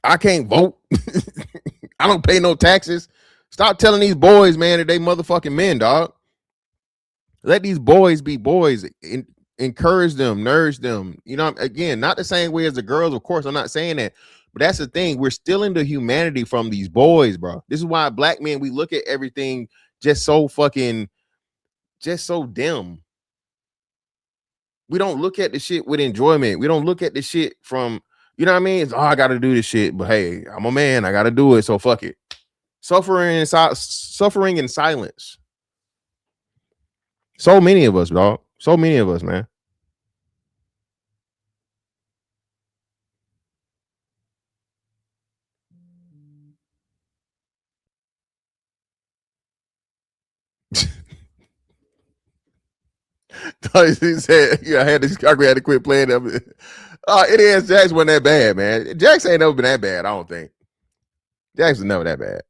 I can't vote. I don't pay no taxes. Stop telling these boys, man, that they motherfucking men, dog. Let these boys be boys. Encourage them, nourish them. You know, again, not the same way as the girls, of course. I'm not saying that. But that's the thing. We're stealing the humanity from these boys, bro. This is why black men, we look at everything just so dim. We don't look at the shit with enjoyment. We don't look at the shit from, you know what I mean? It's, I got to do this shit. But hey, I'm a man. I got to do it. So fuck it. Suffering in silence. So many of us, dog. So many of us, man. He said, "Yeah, I had to quit playing them." NES Jax wasn't that bad, man. Jax ain't never been that bad. I don't think Jax was never that bad.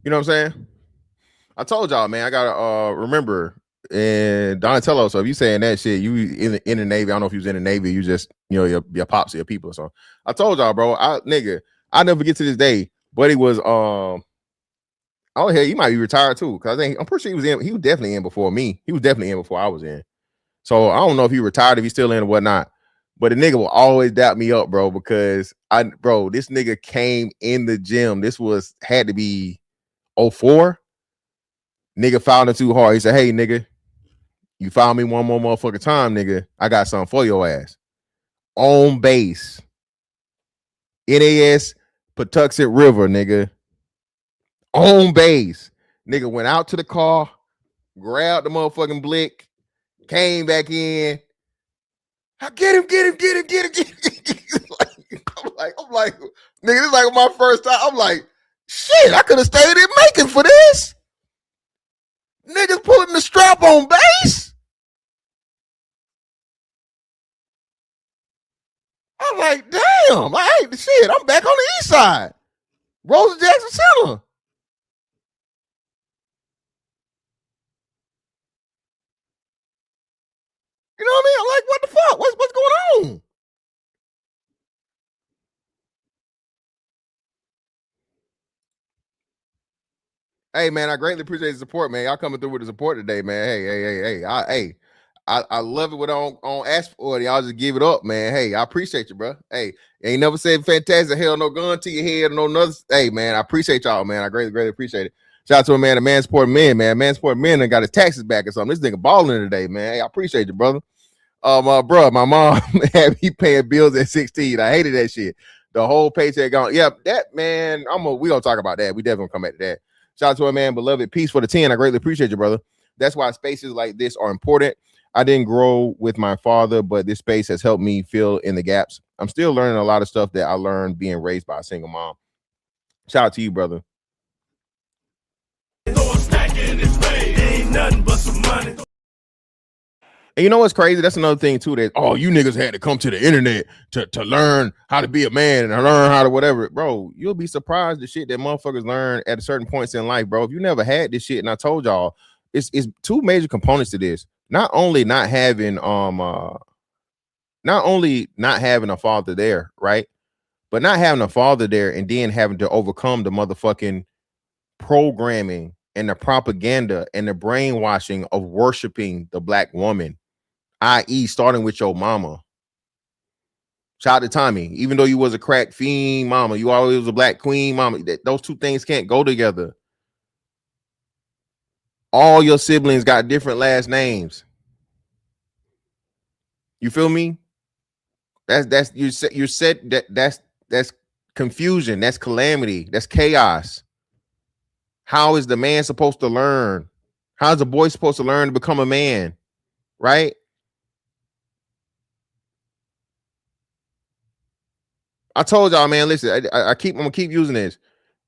You know what I'm saying? I told y'all, man, I gotta remember and Donatello. So if you saying that shit, you in the Navy. I don't know if you was in the Navy, you just, you know, your pops, your people. So I told y'all, bro, I never forget to this day. Buddy was oh hell, he might be retired too. Cause I'm pretty sure he was definitely in before me. He was definitely in before I was in. So I don't know if he retired, if he's still in or whatnot. But the nigga will always doubt me up, bro, because this nigga came in the gym. This had to be 04. Nigga fouled it too hard. He said, hey, nigga, you foul me one more motherfucking time, nigga, I got something for your ass. On base. NAS Patuxent River, nigga. On base. Nigga went out to the car, grabbed the motherfucking blick, came back in. Get him. I'm like, nigga, this is like my first time. I'm like, shit, I could have stayed in Macon for this. Niggas pulling the strap on base. I'm like, damn, I ain't the shit. I'm back on the east side. Rosa Jackson Center. You know what I mean? I'm like, what the fuck? What's going on? Hey, man, I greatly appreciate the support, man. Y'all coming through with the support today, man. Hey. I love it when I don't ask for it. Y'all just give it up, man. Hey, I appreciate you, bro. Hey, ain't never said fantastic hell, no gun to your head, no nothing. Hey, man, I appreciate y'all, man. I greatly appreciate it. Shout out to a man, Man Supporting Men, man. Man Supporting Men and got his taxes back or something. This nigga balling today, man. Hey, I appreciate you, brother. Bro, my mom had me paying bills at 16. I hated that shit. The whole paycheck gone. Yeah, that, man, we gonna talk about that. We definitely come back to that. Shout out to a man, beloved. Peace for the 10. I greatly appreciate you, brother. That's why spaces like this are important. I didn't grow with my father, but this space has helped me fill in the gaps. I'm still learning a lot of stuff that I learned being raised by a single mom. Shout out to you, brother. Ain't nothing but some money. And you know what's crazy? That's another thing too. That you niggas had to come to the internet to learn how to be a man and learn how to whatever, bro. You'll be surprised the shit that motherfuckers learn at certain points in life, bro. If you never had this shit, and I told y'all, it's two major components to this. Not only not having a father there, right? But not having a father there and then having to overcome the motherfucking programming and the propaganda and the brainwashing of worshiping the black woman, i.e. starting with your mama. Shout out to Tommy. Even though you was a crack fiend mama, you always was a black queen mama. Those two things can't go together. All your siblings got different last names. You feel me? That's confusion. That's calamity. That's chaos. How is the man supposed to learn? How's a boy supposed to learn to become a man? Right? I told y'all, man, listen, I'm gonna keep using this.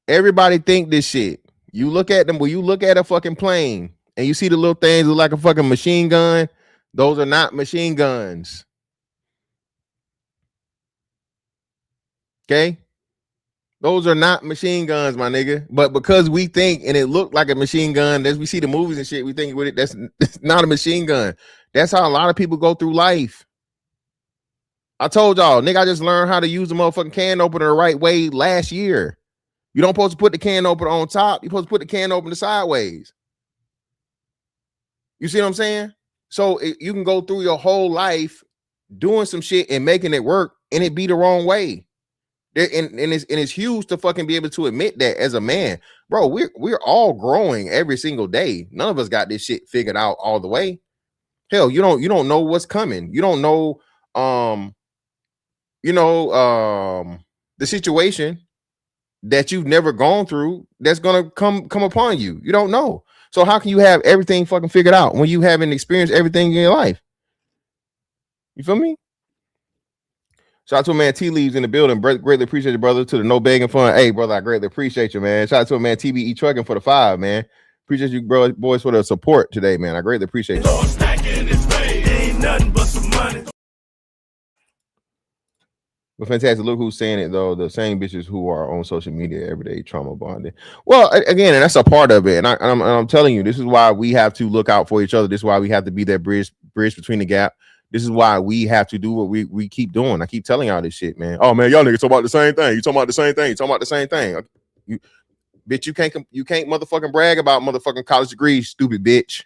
Everybody think this shit. You look at them, when you look at a fucking plane and you see the little things look like a fucking machine gun, those are not machine guns. Okay? Those are not machine guns, my nigga. But because we think and it looked like a machine gun, as we see the movies and shit, we think with it, that's not a machine gun. That's how a lot of people go through life. I told y'all, nigga, I just learned how to use the motherfucking can opener the right way last year. You don't supposed to put the can opener on top. You're supposed to put the can opener sideways. You see what I'm saying? So you can go through your whole life doing some shit and making it work and it be the wrong way. And it's huge to fucking be able to admit that as a man. Bro, we're all growing every single day. None of us got this shit figured out all the way. Hell, you don't know what's coming. You don't know the situation that you've never gone through that's gonna come upon you. You don't know. So how can you have everything fucking figured out when you haven't experienced everything in your life? You feel me? Shout out to a man, T Leaves in the building. Greatly appreciate you, brother. To the No Begging Fun. Hey, brother, I greatly appreciate you, man. Shout out to a man, TBE Trucking for the 5, man. Appreciate you, bro, boys, for the support today, man. I greatly appreciate you. Ain't nothing but some money. But fantastic. Look who's saying it though. The same bitches who are on social media every day, trauma bonding. Well, again, and that's a part of it. And I'm telling you, this is why we have to look out for each other. This is why we have to be that bridge between the gap. This is why we have to do what we keep doing. I keep telling y'all this shit, man. Oh man, y'all niggas talk about the same thing. You talking about the same thing. You talking about the same thing. You bitch, you can't motherfucking brag about motherfucking college degrees, stupid bitch.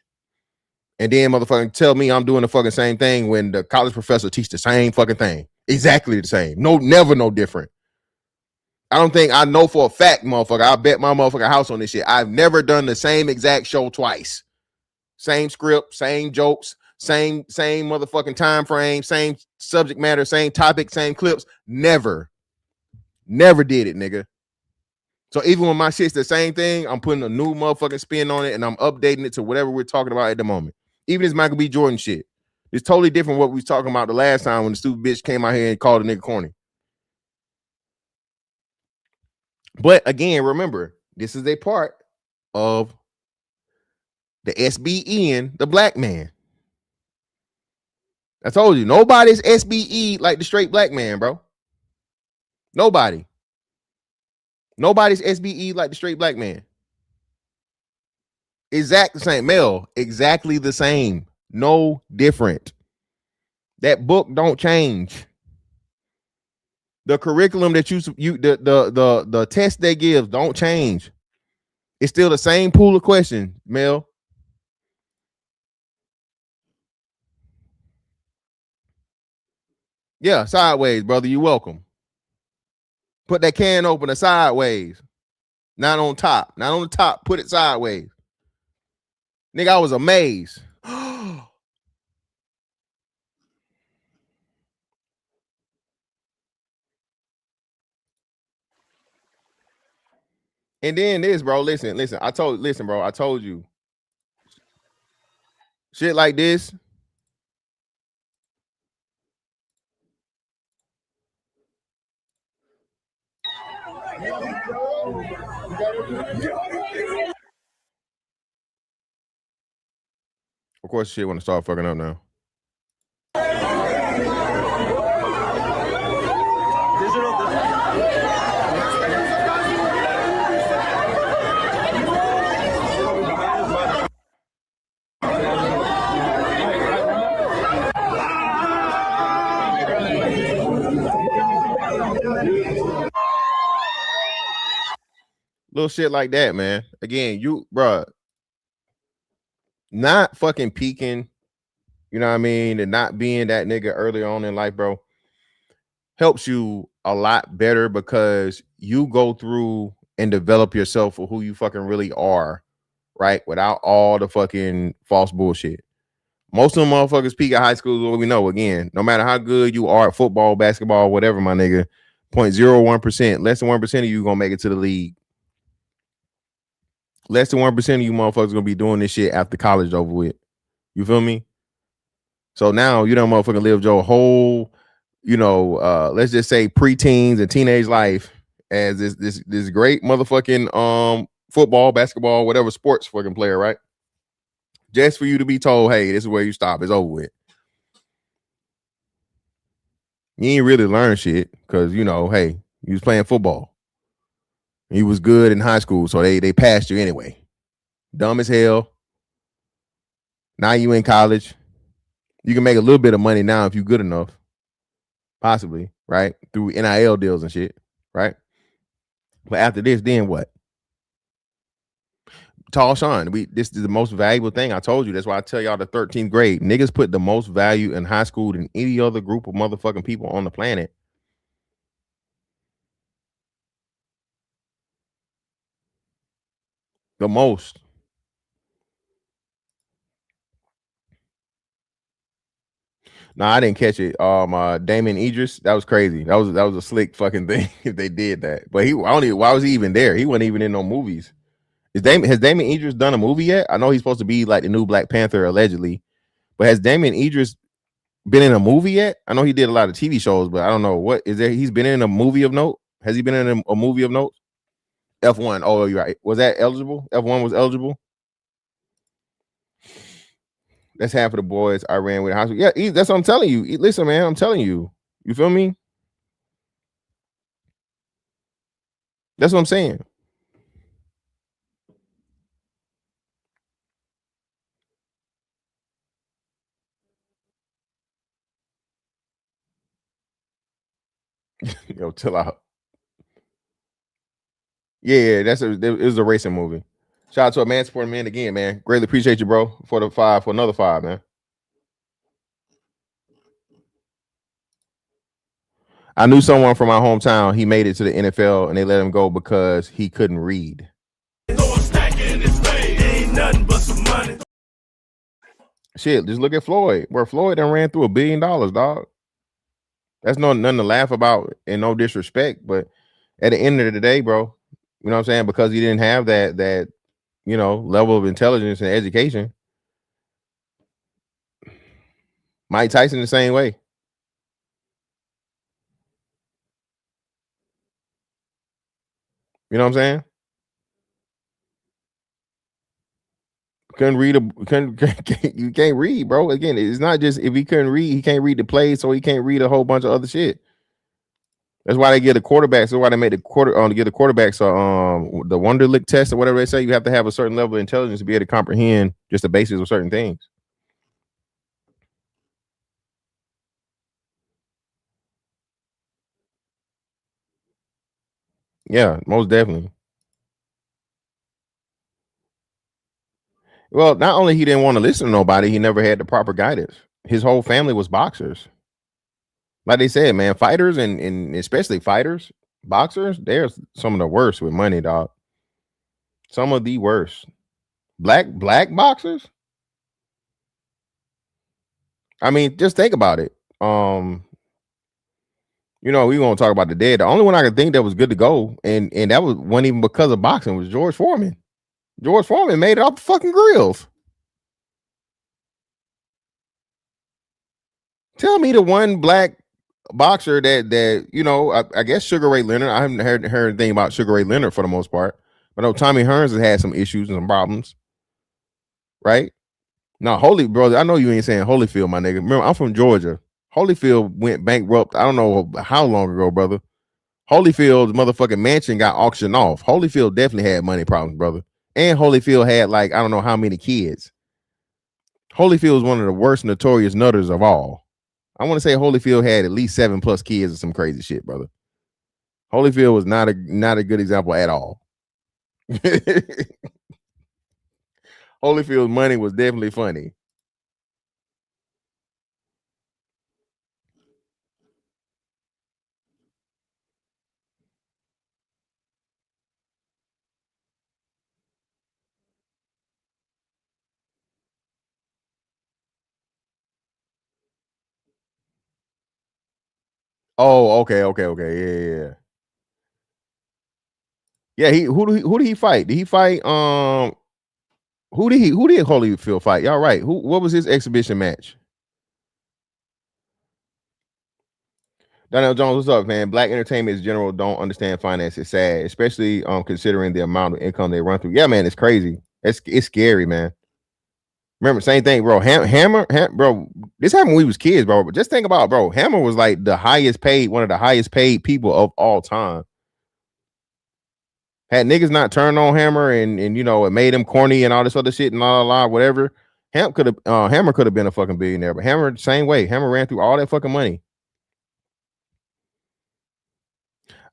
And then motherfucking tell me I'm doing the fucking same thing when the college professor teach the same fucking thing. Exactly the same. No, never no different. I know for a fact, motherfucker, I bet my motherfucking house on this shit. I've never done the same exact show twice. Same script, same jokes, same motherfucking time frame, same subject matter, same topic, same clips. Never did it, nigga. So even when my shit's the same thing, I'm putting a new motherfucking spin on it and I'm updating it to whatever we're talking about at the moment. Even this Michael B. Jordan shit. It's totally different what we was talking about the last time when the stupid bitch came out here and called a nigga corny. But again, remember, this is a part of the SBE, the black man. I told you, nobody's SBE like the straight black man, bro. Nobody's SBE like the straight black man. Exactly the same. Mel, exactly the same. No different. That book don't change. The curriculum that the test they give don't change. It's still the same pool of questions, Mel. Yeah, sideways, brother. You're welcome. Put that can opener sideways. Not on top. Not on the top. Put it sideways. Nigga, I was amazed. And then this, bro. Listen. I told you. Shit like this. Of course, shit want to start fucking up now. Little shit like that, man. Again, you, bruh, not fucking peaking, you know what I mean, and not being that nigga early on in life, bro, helps you a lot better because you go through and develop yourself for who you fucking really are, right? Without all the fucking false bullshit. Most of them motherfuckers peak at high school is what we know. Again, no matter how good you are at football, basketball, whatever, my nigga, 0.01%, less than 1% of you gonna make it to the league. Less than 1% of you motherfuckers gonna be doing this shit after college over with. You feel me? So now you don't motherfucking live your whole, let's just say preteens and teenage life as this great motherfucking football, basketball, whatever sports fucking player, right? Just for you to be told, hey, this is where you stop. It's over with. You ain't really learn shit because hey, you was playing football. You was good in high school, so they passed you anyway. Dumb as hell. Now you in college. You can make a little bit of money now if you're good enough. Possibly, right? Through NIL deals and shit, right? But after this, then what? Tall Sean, this is the most valuable thing. I told you. That's why I tell y'all the 13th grade. Niggas put the most value in high school than any other group of motherfucking people on the planet. The most. No, I didn't catch it. Damon Idris, that was crazy. That was a slick fucking thing if they did that. But why was he even there? He wasn't even in no movies. Has Damon Idris done a movie yet? I know he's supposed to be like the new Black Panther allegedly, but has Damon Idris been in a movie yet? I know he did a lot of TV shows, but I don't know what is there. He's been in a movie of note. Has he been in a movie of note? F1. Oh, you're right. Was that eligible? F1 was eligible. That's half of the boys I ran with high school. Yeah, that's what I'm telling you. Listen, man, I'm telling you. You feel me? That's what I'm saying. Yo, chill out. Yeah, it was a racing movie. Shout out to a man supporting man again, man. Greatly appreciate you, bro, for another 5, man. I knew someone from my hometown. He made it to the NFL, and they let him go because he couldn't read. Ain't nothing but some money. Shit, just look at Floyd. Where Floyd done ran through $1 billion, dog. That's nothing to laugh about, and no disrespect. But at the end of the day, bro, you know what I'm saying? Because he didn't have that level of intelligence and education. Mike Tyson the same way. You know what I'm saying? You can't read, bro. Again, it's not just if he couldn't read, he can't read the plays, so he can't read a whole bunch of other shit. That's why they get the quarterbacks. That's why they made the quarterbacks the Wonderlic test or whatever they say. You have to have a certain level of intelligence to be able to comprehend just the basics of certain things. Yeah, most definitely. Well, not only he didn't want to listen to nobody, he never had the proper guidance. His whole family was boxers. Like they said, man, fighters and especially fighters, boxers, they're some of the worst with money, dog. Some of the worst. Black boxers. I mean, just think about it. We won't talk about the dead. The only one I could think that was good to go, and that wasn't even because of boxing, was George Foreman. George Foreman made it off the fucking grills. Tell me the one black boxer that I guess Sugar Ray Leonard. I haven't heard anything about Sugar Ray Leonard for the most part. But I know Tommy Hearns has had some issues and some problems. Right? No, brother, I know you ain't saying Holyfield, my nigga. Remember, I'm from Georgia. Holyfield went bankrupt. I don't know how long ago, brother. Holyfield's motherfucking mansion got auctioned off. Holyfield definitely had money problems, brother. And Holyfield had I don't know how many kids. Holyfield was one of the worst notorious nutters of all. I want to say Holyfield had at least 7+ kids or some crazy shit, brother. Holyfield was not a good example at all. Holyfield's money was definitely funny. Oh, okay. Yeah. Yeah, who did he fight? Did he fight who did Holyfield fight? Y'all right. What was his exhibition match? Donnell Jones, what's up, man? Black entertainment in general don't understand finance. It's sad, especially considering the amount of income they run through. Yeah, man, it's crazy. It's scary, man. Remember, same thing, bro. Hammer, bro. This happened when we was kids, bro. But just think about, bro. Hammer was like one of the highest paid people of all time. Had niggas not turned on Hammer and it made him corny and all this other shit and whatever. Hammer could have been a fucking billionaire, but Hammer same way. Hammer ran through all that fucking money.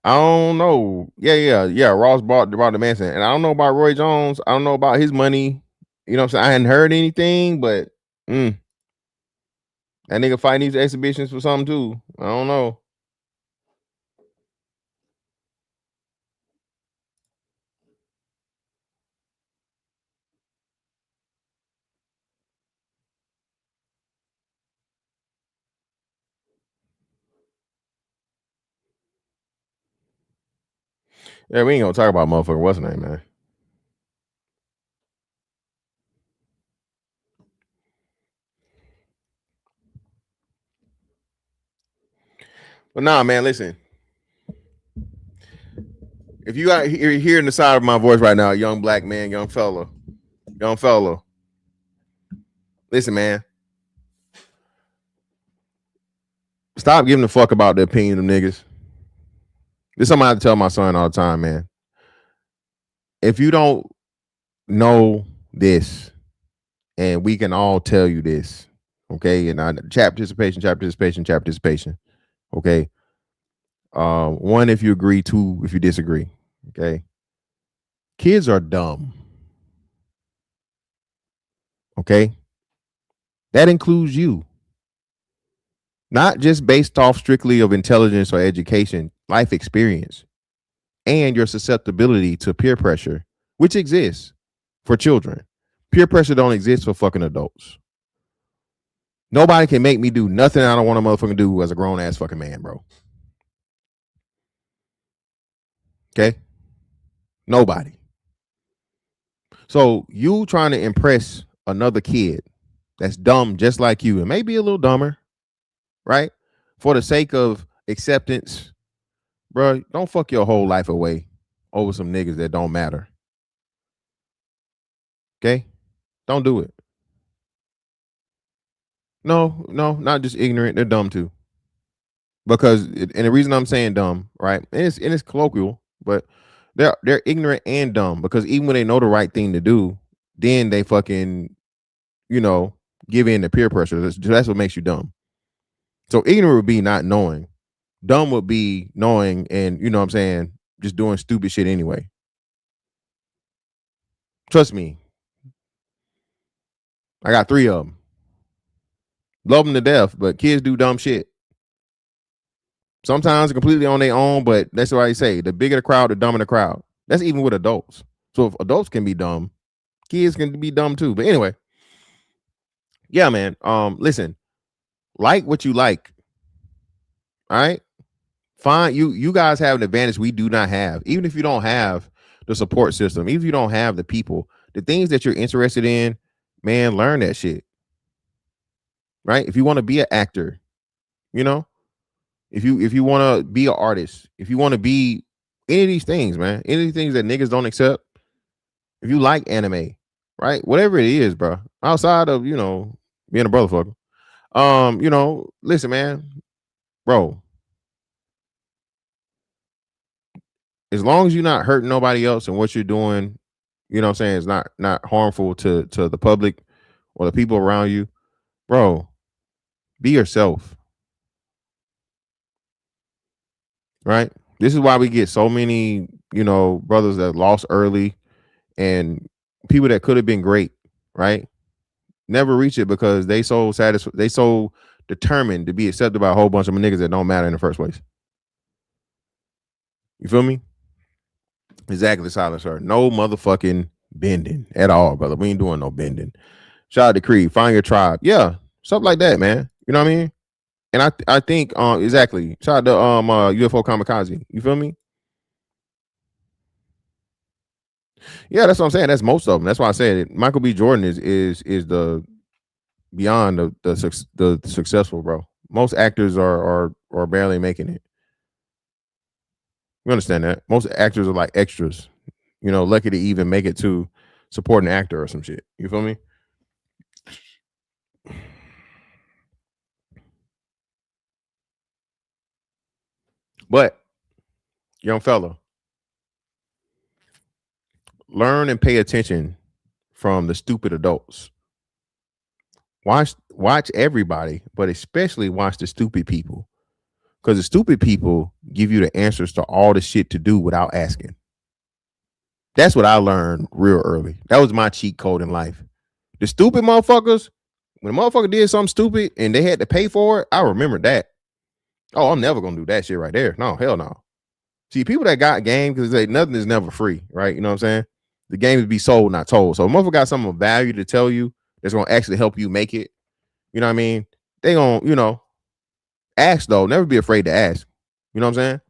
I don't know. Yeah. Ross bought the Manson, and I don't know about Roy Jones. I don't know about his money. You know what I'm saying? I hadn't heard anything, but that nigga fighting these exhibitions for something too. I don't know. Yeah, we ain't gonna talk about motherfucker. What's her name, man? But nah, man, listen. If you got you're hearing the side of my voice right now, young black man, young fella. Listen, man. Stop giving a fuck about the opinion of niggas. This is something I have to tell my son all the time, man. if you don't know this, and we can all tell you this, okay? And chat participation. Okay. One, if you agree, two, if you disagree. Okay. Kids are dumb. Okay. That includes you. Not just based off strictly of intelligence or education, life experience, and your susceptibility to peer pressure, which exists for children. Peer pressure don't exist for fucking adults. Nobody can make me do nothing I don't want to motherfucking do as a grown ass fucking man, bro. Okay? Nobody. So you trying to impress another kid that's dumb just like you and maybe a little dumber, right? For the sake of acceptance, bro, don't fuck your whole life away over some niggas that don't matter. Okay? Don't do it. No, not just ignorant. They're dumb too. Because, and the reason I'm saying dumb, right? And it's colloquial, but they're ignorant and dumb because even when they know the right thing to do, then they fucking, give in to peer pressure. That's what makes you dumb. So ignorant would be not knowing. Dumb would be knowing and, you know what I'm saying, just doing stupid shit anyway. Trust me. I got 3 of them. Love them to death, but kids do dumb shit. Sometimes completely on their own, but that's what I say. The bigger the crowd, the dumber the crowd. That's even with adults. So if adults can be dumb, kids can be dumb too. But anyway, yeah, man. Listen, like what you like. All right. Fine. You guys have an advantage we do not have. Even if you don't have the support system, even if you don't have the people, the things that you're interested in, man, learn that shit. Right? If you want to be an actor, if you want to be an artist, if you want to be any of these things, man, any of these things that niggas don't accept, if you like anime, right? Whatever it is, bro, outside of, being a brotherfucker, listen, man, bro, as long as you're not hurting nobody else and what you're doing, you know what I'm saying, is not harmful to the public or the people around you, bro, be yourself. Right? This is why we get so many, brothers that lost early and people that could have been great, right? Never reach it because they so determined to be accepted by a whole bunch of niggas that don't matter in the first place. You feel me? Exactly, silence her. No motherfucking bending at all, brother. We ain't doing no bending. Shout out to Creed. Find your tribe. Yeah, something like that, man. You know what I mean? And I think exactly. Shout out to UFO Kamikaze. You feel me? Yeah, that's what I'm saying. That's most of them. That's why I said it. Michael B. Jordan is the beyond the successful, bro. Most actors are barely making it. You understand that? Most actors are like extras. Lucky to even make it to support an actor or some shit. You feel me? But, young fella, learn and pay attention from the stupid adults. Watch everybody, but especially watch the stupid people. Because the stupid people give you the answers to all the shit to do without asking. That's what I learned real early. That was my cheat code in life. The stupid motherfuckers, when a motherfucker did something stupid and they had to pay for it, I remember that. Oh, I'm never gonna do that shit right there. No, hell no. See, people that got game, because nothing is never free, right? You know what I'm saying? The game is be sold, not told. So if a motherfucker got something of value to tell you that's gonna actually help you make it, you know what I mean? They gonna, ask though. Never be afraid to ask. You know what I'm saying?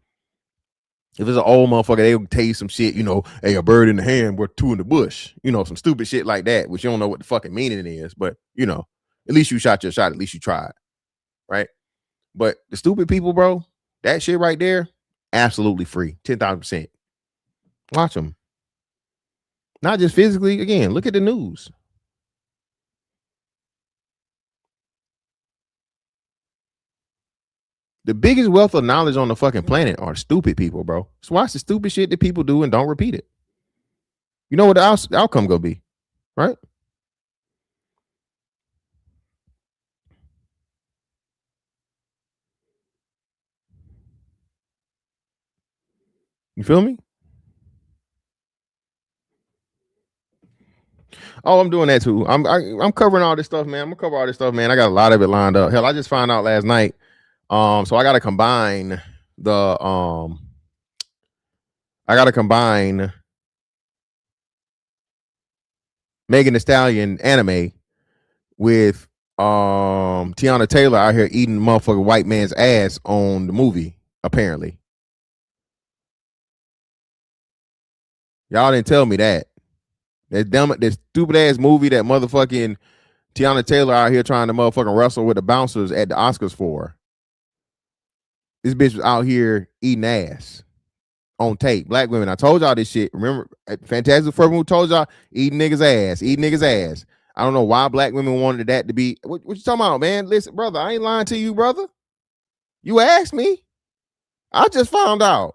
If it's an old motherfucker, they'll tell you some shit, hey, a bird in the hand worth 2 in the bush. Some stupid shit like that, which you don't know what the fucking meaning is, but at least you shot your shot, at least you tried. Right? But the stupid people, bro, that shit right there, absolutely free. 10,000%. Watch them. Not just physically. Again, look at the news. The biggest wealth of knowledge on the fucking planet are stupid people, bro. So watch the stupid shit that people do and don't repeat it. You know what the outcome gonna be, right? You feel me? Oh, I'm doing that too. I'm covering all this stuff, man. I'm gonna cover all this stuff, man. I got a lot of it lined up. Hell, I just found out last night. So I gotta combine the Megan Thee Stallion anime with Tiana Taylor out here eating motherfucking white man's ass on the movie, apparently. Y'all didn't tell me that. That stupid ass movie that motherfucking Tiana Taylor out here trying to motherfucking wrestle with the bouncers at the Oscars for. This bitch was out here eating ass on tape. Black women. I told y'all this shit. Remember, Fantastic Four who told y'all eating niggas ass. I don't know why black women wanted that to be. What you talking about, man? Listen, brother, I ain't lying to you, brother. You asked me. I just found out.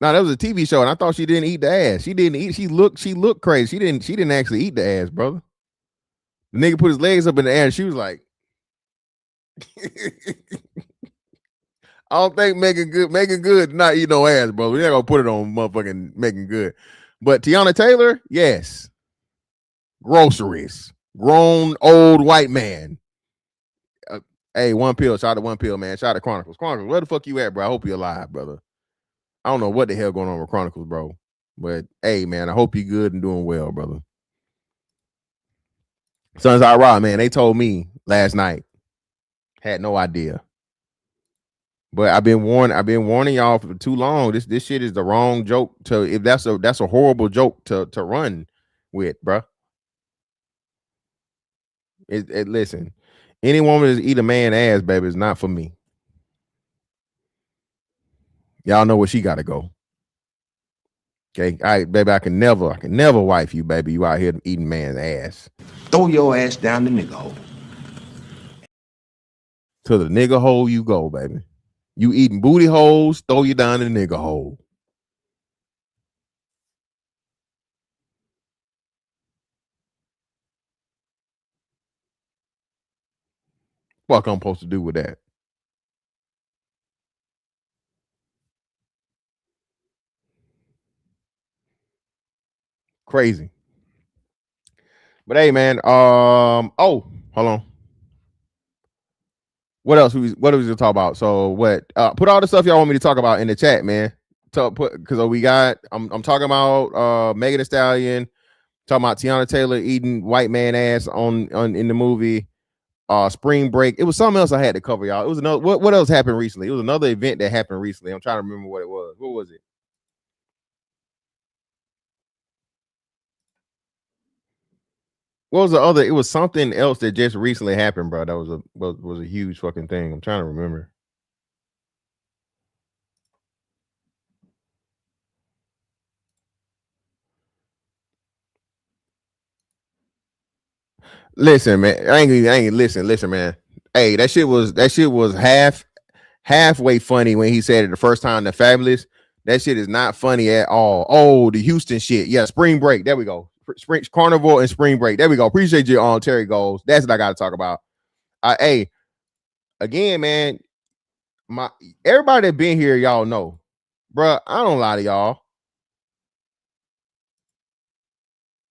No, that was a TV show, and I thought she didn't eat the ass. She didn't eat. She looked crazy. She didn't actually eat the ass, brother. The nigga put his legs up in the air, and she was like, I don't think Megan Good not eat no ass, bro. We're not gonna put it on motherfucking Megan Good. But Tiana Taylor, yes. Groceries. Grown old white man. Hey, One Pill. Shout out to One Pill, man. Shout out to Chronicles. Chronicles, where the fuck you at, bro? I hope you're alive, brother. I don't know what the hell going on with Chronicles, bro. But hey, man, I hope you're good and doing well, brother. Sons I Raw, man. They told me last night. Had no idea. But I've been warning y'all for too long. This shit is the wrong joke to, if that's a horrible joke to run with, bro. Listen, any woman that eat a man ass, baby, is not for me. Y'all know where she gotta go. Okay, all right, baby, I can never wife you, baby. You out here eating man's ass. Throw your ass down the nigga hole. To the nigga hole you go, baby. You eating booty holes, throw you down the nigga hole. What I'm supposed to do with that? Crazy. But hey, man. Oh, hold on. What else? What are we gonna talk about? So what? Put all the stuff y'all want me to talk about in the chat, man. Because we got. I'm talking about Megan Thee Stallion. Talking about Tiana Taylor eating white man ass on in the movie. Spring Break. It was something else I had to cover, y'all. It was another. What else happened recently? It was another event that happened recently. I'm trying to remember what it was. What was it? What was the other? It was something else that just recently happened, bro. That was a huge fucking thing. I'm trying to remember. Listen, man. I ain't listen, man. Hey, that shit was halfway funny when he said it the first time. The Fabulous. That shit is not funny at all. Oh, the Houston shit. Yeah, Spring Break. There we go. Spring Carnival and Spring Break. There we go. Appreciate you on Terry Goals. That's what I got to talk about. Hey, again, man. Everybody that been here, y'all know, bro. I don't lie to y'all.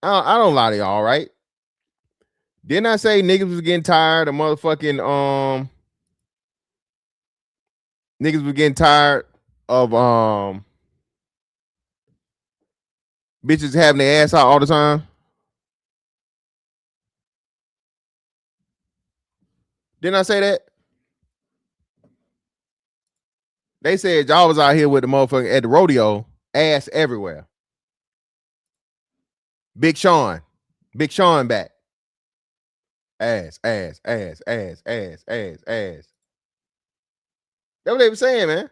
I don't lie to y'all, right? Didn't I say niggas was getting tired of motherfucking niggas was getting tired of bitches having their ass out all the time? Didn't I say that? They said y'all was out here with the motherfucker at the rodeo, ass everywhere. Big Sean back. Ass. That's what they were saying, man.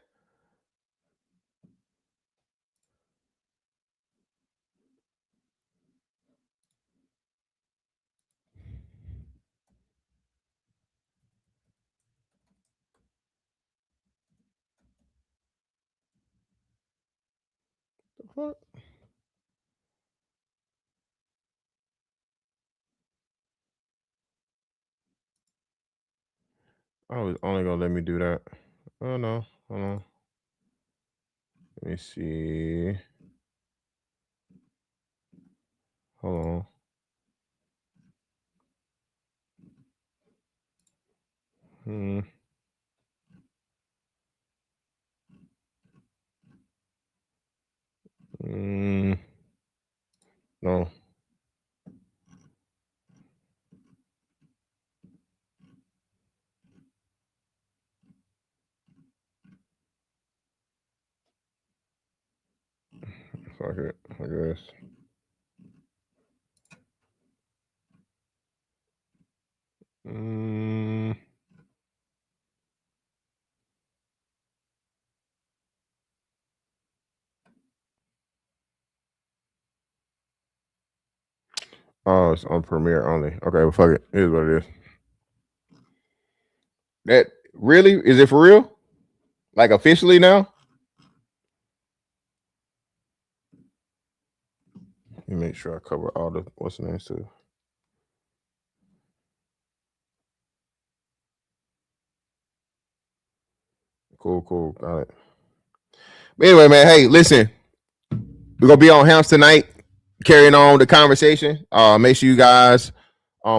fuck? Oh, it's only gonna let me do that. Oh no, hold on. Let me see. Hold on. No. Fuck it, I guess. Oh, it's on Premiere only. Okay, well, fuck it. Here's what it is. That really is it for real? Like officially now? Let me make sure I cover all the what's the name too. Cool, got it. But anyway, man, hey, listen, we're gonna be on House tonight, carrying on the conversation. Make sure you guys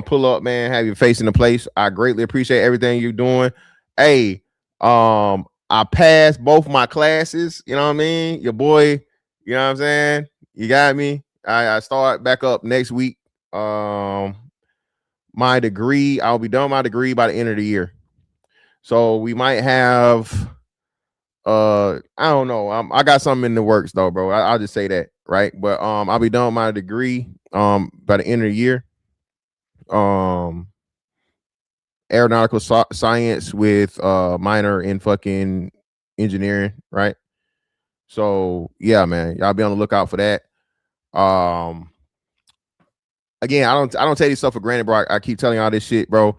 pull up, man, have your face in the place. I greatly appreciate everything you're doing. Hey, I passed both my classes, you know what I mean? Your boy, you know what I'm saying? You got me. I start back up next week. My degree, I'll be done with my degree by the end of the year. So we might have I don't know. I got something in the works though, bro. I'll just say that, right? But I'll be done with my degree by the end of the year. Aeronautical science with minor in fucking engineering, right? So yeah, man, y'all be on the lookout for that. Again, I don't take this stuff for granted, bro. I keep telling y'all this shit, bro.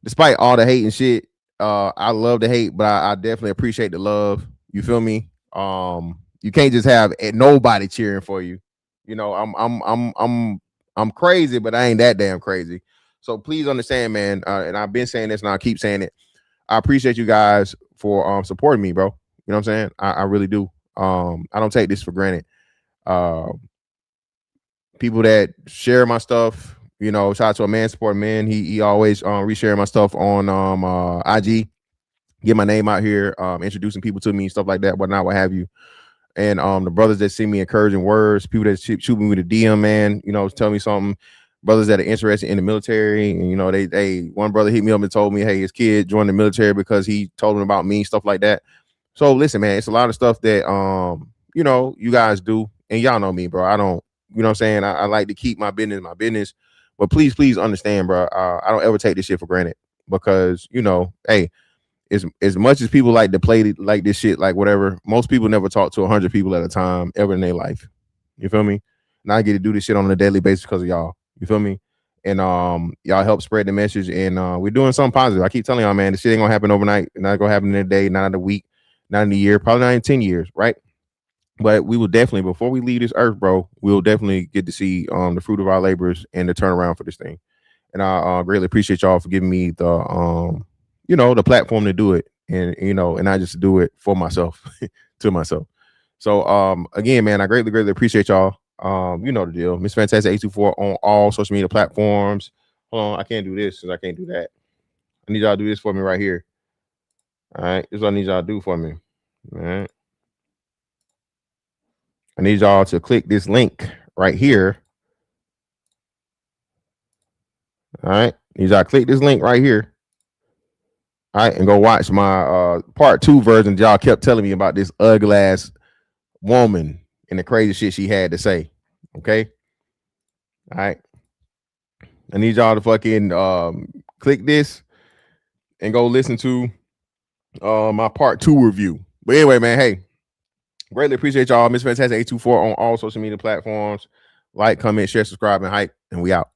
Despite all the hate and shit, I love the hate, but I definitely appreciate the love. You feel me? You can't just have nobody cheering for you. You know, I'm crazy, but I ain't that damn crazy. So please understand, man. And I've been saying this, and I keep saying it. I appreciate you guys for supporting me, bro. You know what I'm saying? I really do. I don't take this for granted. People that share my stuff, you know, shout out to a man support man. He always resharing my stuff on IG, get my name out here, introducing people to me, stuff like that, whatnot, what have you. And the brothers that send me encouraging words, people that shoot me with a DM, man, you know, tell me something. Brothers that are interested in the military, and you know, they one brother hit me up and told me, hey, his kid joined the military because he told him about me, stuff like that. So listen, man, it's a lot of stuff that you know, you guys do, and y'all know me, bro. I don't, you know what I'm saying? I like to keep my business, but please understand, bro. I don't ever take this shit for granted because, you know, hey, as much as people like to play like this shit, like whatever, most people never talk to 100 people at a time ever in their life. You feel me? And I get to do this shit on a daily basis because of y'all. You feel me? And y'all help spread the message, and we're doing something positive. I keep telling y'all, man, this shit ain't gonna happen overnight. Not gonna happen in a day, not in a week, not in a year, probably not in 10 years, right? But we will definitely, before we leave this earth, bro, we'll definitely get to see the fruit of our labors and the turnaround for this thing. And I greatly appreciate y'all for giving me the you know, the platform to do it, and you know, and I just do it for myself, to myself. So again, man, I greatly appreciate y'all. You know the deal. Miss Fantastic 824 on all social media platforms. Hold on, I can't do this because I can't do that. I need y'all to do this for me right here. All right, this is what I need y'all to do for me. All right. I need y'all to click this link right here. All right. Need y'all to click this link right here. All right, and go watch my part 2 version. Y'all kept telling me about this ugly ass woman and the crazy shit she had to say. Okay. All right. I need y'all to fucking click this and go listen to my part 2 review. But anyway, man, hey, greatly appreciate y'all. Miss Fantastic 824 on all social media platforms. Like, comment, share, subscribe, and hype. And we out.